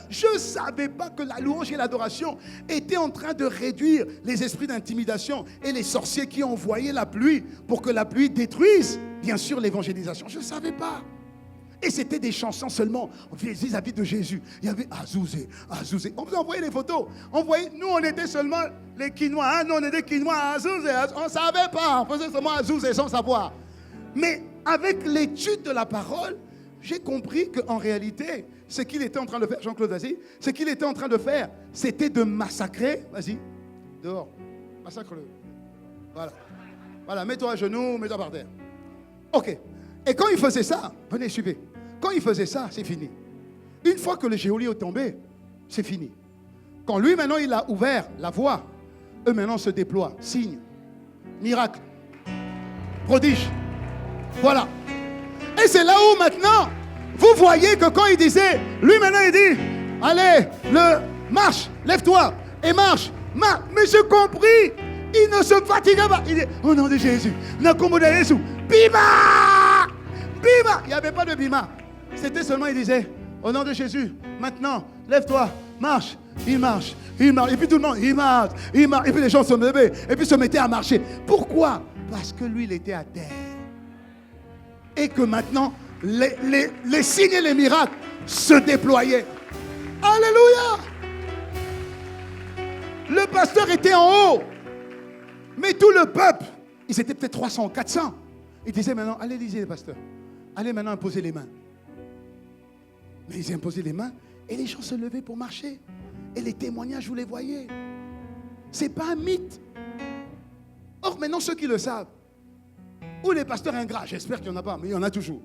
Je ne savais pas que la louange et l'adoration étaient en train de réduire les esprits d'intimidation et les sorciers qui envoyaient la pluie pour que la pluie détruise, bien sûr, l'évangélisation. Je ne savais pas. Et c'était des chansons seulement vis-à-vis de Jésus. Il y avait Azouzé, Azouzé. On vous envoyait les photos. Nous, on était seulement les Quinois. Nous, on était Quinois, Azouzé. On ne savait pas. On faisait seulement Azouzé sans savoir. Mais avec l'étude de la parole, j'ai compris qu'en réalité, ce qu'il était en train de faire, Jean-Claude, vas-y, ce qu'il était en train de faire, c'était de massacrer. Vas-y, dehors. Massacre-le. Voilà. Voilà, mets-toi à genoux, mets-toi par terre. Ok. Et quand il faisait ça, venez, suivez. Quand il faisait ça, c'est fini. Une fois que le geôlier est tombé, c'est fini. Quand lui, maintenant, il a ouvert la voie, eux, maintenant, se déploient. Signes, miracles, prodiges. Voilà. Et c'est là où, maintenant, vous voyez que quand il disait, lui, maintenant, il dit, allez, marche, lève-toi, et marche. Mais j'ai compris, il ne se fatiguait pas. Il dit, au nom de Jésus, Bima! Bima! Il n'y avait pas de Bima. C'était seulement, il disait, au nom de Jésus, maintenant, lève-toi, marche. Il marche, il marche. Et puis tout le monde, il marche, il marche. Et puis les gens se levaient, et puis se mettaient à marcher. Pourquoi? Parce que lui, il était à terre. Et que maintenant, les signes et les miracles se déployaient. Alléluia. Le pasteur était en haut. Mais tout le peuple, ils étaient peut-être 300, 400. Ils disaient maintenant, allez lisez les pasteurs. Allez maintenant imposer les mains. Mais ils imposaient les mains et les gens se levaient pour marcher. Et les témoignages, vous les voyez. Ce n'est pas un mythe. Or, maintenant, ceux qui le savent, ou les pasteurs ingrats, j'espère qu'il n'y en a pas, mais il y en a toujours.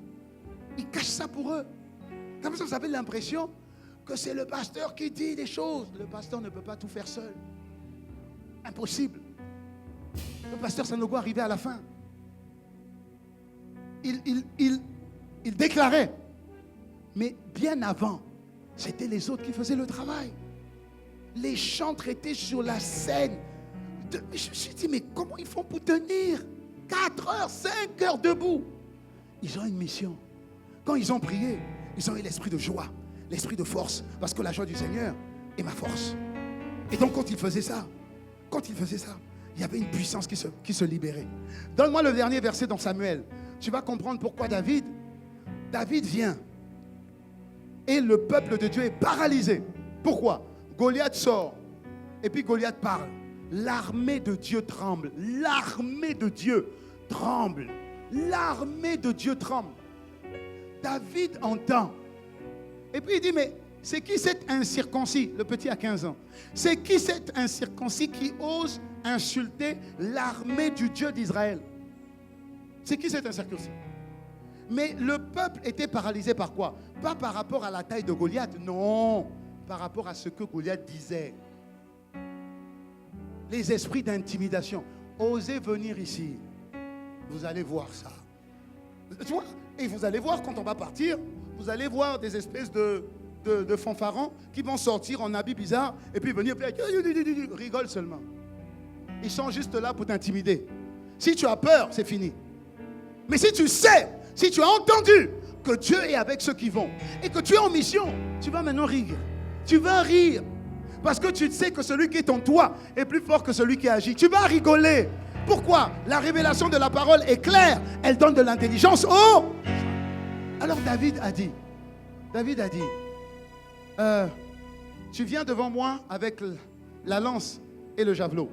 Ils cachent ça pour eux. Comme ça, vous avez l'impression que c'est le pasteur qui dit des choses. Le pasteur ne peut pas tout faire seul. Impossible. Le pasteur, ça ne doit arriver à la fin. Il déclarait. Mais bien avant, c'était les autres qui faisaient le travail. Les chantres étaient sur la scène. Je me suis dit, mais comment ils font pour tenir 4 heures, 5 heures debout? Ils ont une mission. Quand ils ont prié, ils ont eu l'esprit de joie, l'esprit de force, parce que la joie du Seigneur est ma force. Et donc quand ils faisaient ça, il y avait une puissance qui se libérait. Donne-moi le dernier verset dans Samuel. Tu vas comprendre pourquoi David vient. Et le peuple de Dieu est paralysé. Pourquoi? Goliath sort. Et puis Goliath parle. L'armée de Dieu tremble. L'armée de Dieu tremble. L'armée de Dieu tremble. David entend. Et puis il dit, mais c'est qui cet incirconcis? Le petit a 15 ans. C'est qui cet incirconcis qui ose insulter l'armée du Dieu d'Israël? C'est qui cet incirconcis? Mais le peuple était paralysé par quoi? Pas par rapport à la taille de Goliath, non. Par rapport à ce que Goliath disait. Les esprits d'intimidation. Osez venir ici. Vous allez voir ça. Tu vois? Et vous allez voir quand on va partir, vous allez voir des espèces de fanfarons qui vont sortir en habits bizarres et puis venir rigole seulement. Ils sont juste là pour t'intimider. Si tu as peur, c'est fini. Mais si tu sais, si tu as entendu que Dieu est avec ceux qui vont et que tu es en mission, tu vas maintenant rire. Tu vas rire parce que tu sais que celui qui est en toi est plus fort que celui qui agit. Tu vas rigoler. Pourquoi? La révélation de la parole est claire. Elle donne de l'intelligence. Oh! Alors David a dit, tu viens devant moi avec la lance et le javelot.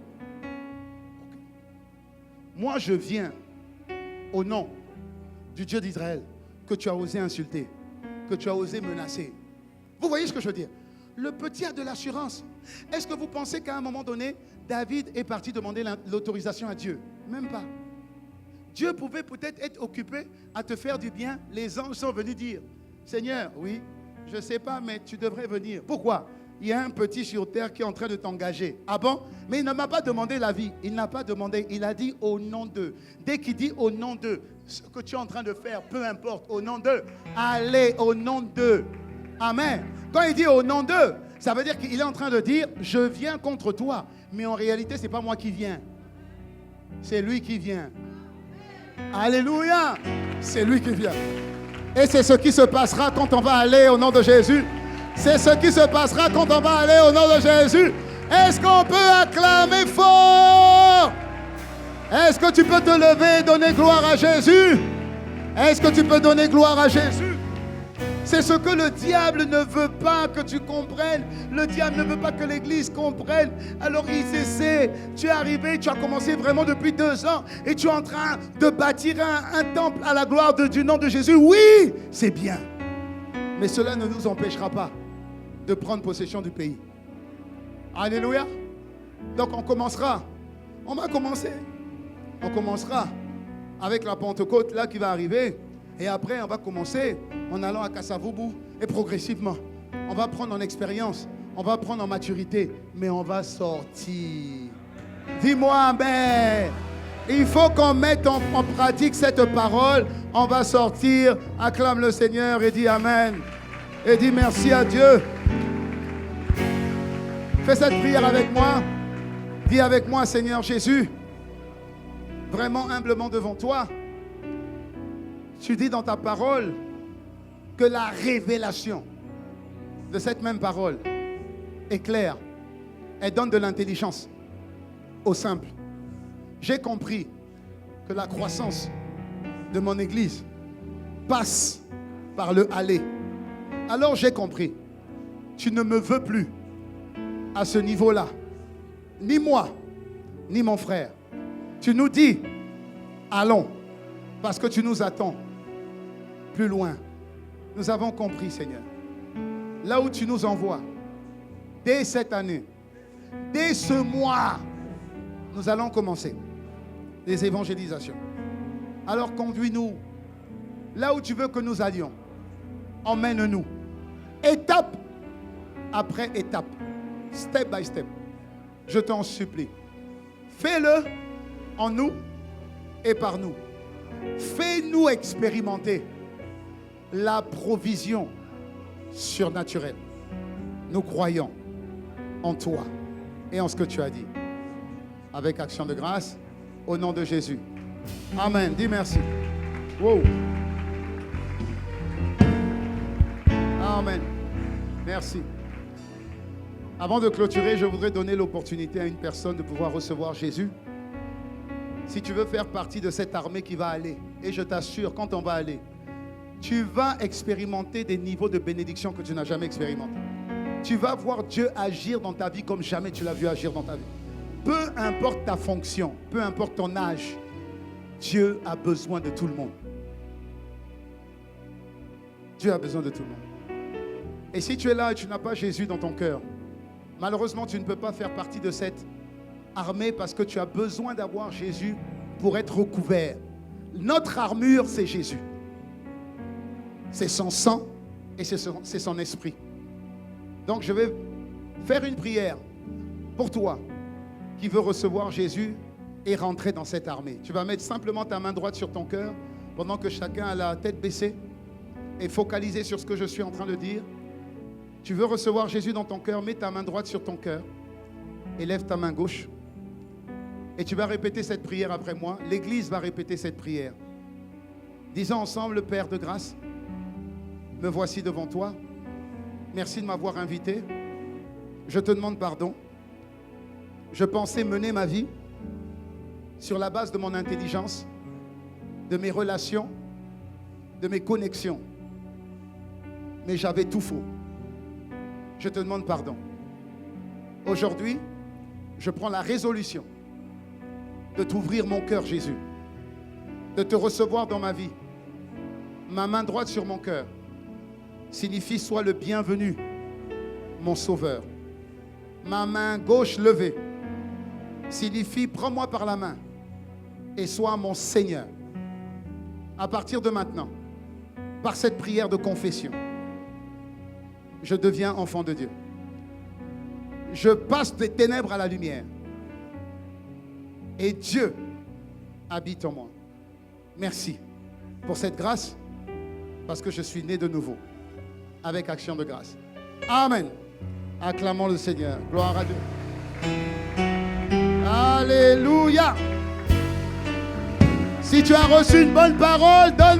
Moi, je viens au nom du Dieu d'Israël que tu as osé insulter, que tu as osé menacer. Vous voyez ce que je veux dire? Le petit a de l'assurance. Est-ce que vous pensez qu'à un moment donné, David est parti demander l'autorisation à Dieu? Même pas. Dieu pouvait peut-être être occupé à te faire du bien. Les anges sont venus dire, Seigneur, oui, je ne sais pas, mais tu devrais venir. Pourquoi? Il y a un petit sur terre qui est en train de t'engager. Ah bon? Mais il ne m'a pas demandé la vie. Il n'a pas demandé. Il a dit au nom d'eux. Dès qu'il dit au nom d'eux, ce que tu es en train de faire, peu importe, au nom d'eux, allez au nom d'eux. Amen. Quand il dit au nom d'eux, ça veut dire qu'il est en train de dire, je viens contre toi. Mais en réalité, ce n'est pas moi qui viens. C'est lui qui vient. Alléluia. C'est lui qui vient. Et c'est ce qui se passera quand on va aller au nom de Jésus. C'est ce qui se passera quand on va aller au nom de Jésus. Est-ce qu'on peut acclamer fort? Est-ce que tu peux te lever et donner gloire à Jésus? Est-ce que tu peux donner gloire à Jésus? C'est ce que le diable ne veut pas que tu comprennes. Le diable ne veut pas que l'Église comprenne. Alors il essaie. Tu es arrivé, tu as commencé vraiment depuis 2 ans et tu es en train de bâtir un temple à la gloire du nom de Jésus. Oui, c'est bien. Mais cela ne nous empêchera pas de prendre possession du pays. Alléluia. Donc on commencera. On va commencer. On commencera avec la Pentecôte là qui va arriver. Et après, on va commencer en allant à Kasavubu. Et progressivement, on va prendre en expérience. On va prendre en maturité. Mais on va sortir. Dis-moi amen. Il faut qu'on mette en pratique cette parole. On va sortir. Acclame le Seigneur et dis amen. Et dis merci à Dieu. Fais cette prière avec moi. Dis avec moi, Seigneur Jésus, vraiment humblement devant toi, tu dis dans ta parole que la révélation de cette même parole est claire. Elle donne de l'intelligence au simple. J'ai compris que la croissance de mon Église passe par le aller. Alors j'ai compris. tu ne me veux plus à ce niveau-là. Ni moi, ni mon frère. Tu nous dis, allons, parce que tu nous attends plus loin. Nous avons compris, Seigneur. Là où tu nous envoies, dès cette année, dès ce mois, nous allons commencer les évangélisations. Alors conduis-nous là où tu veux que nous allions. Emmène-nous. Étape après étape. Step by step. Je t'en supplie. Fais-le en nous et par nous. Fais-nous expérimenter la provision surnaturelle. Nous croyons en toi et en ce que tu as dit. Avec action de grâce, au nom de Jésus. Amen. Dis merci. Wow. Amen. Merci. Avant de clôturer, je voudrais donner l'opportunité à une personne de pouvoir recevoir Jésus. Si tu veux faire partie de cette armée qui va aller, et je t'assure, quand on va aller, tu vas expérimenter des niveaux de bénédiction que tu n'as jamais expérimentés. Tu vas voir Dieu agir dans ta vie comme jamais tu l'as vu agir dans ta vie. Peu importe ta fonction, peu importe ton âge, Dieu a besoin de tout le monde. Dieu a besoin de tout le monde. Et si tu es là et tu n'as pas Jésus dans ton cœur, malheureusement, tu ne peux pas faire partie de cette armée parce que tu as besoin d'avoir Jésus pour être recouvert. Notre armure, c'est Jésus. C'est son sang et c'est son esprit. Donc, je vais faire une prière pour toi qui veux recevoir Jésus et rentrer dans cette armée. Tu vas mettre simplement ta main droite sur ton cœur pendant que chacun a la tête baissée et focaliser sur ce que je suis en train de dire. Tu veux recevoir Jésus dans ton cœur, mets ta main droite sur ton cœur et lève ta main gauche. Et tu vas répéter cette prière après moi. L'Église va répéter cette prière. Disons ensemble, Père de grâce, me voici devant toi. Merci de m'avoir invité. Je te demande pardon. Je pensais mener ma vie sur la base de mon intelligence, de mes relations, de mes connexions. Mais j'avais tout faux. Je te demande pardon. Aujourd'hui, je prends la résolution de t'ouvrir mon cœur, Jésus, de te recevoir dans ma vie. Ma main droite sur mon cœur signifie sois le bienvenu, mon sauveur. Ma main gauche levée signifie prends-moi par la main et sois mon Seigneur. À partir de maintenant, par cette prière de confession, je deviens enfant de Dieu. Je passe des ténèbres à la lumière. Et Dieu habite en moi. Merci pour cette grâce, parce que je suis né de nouveau, avec action de grâce. Amen. Acclamons le Seigneur. Gloire à Dieu. Alléluia. Si tu as reçu une bonne parole, donne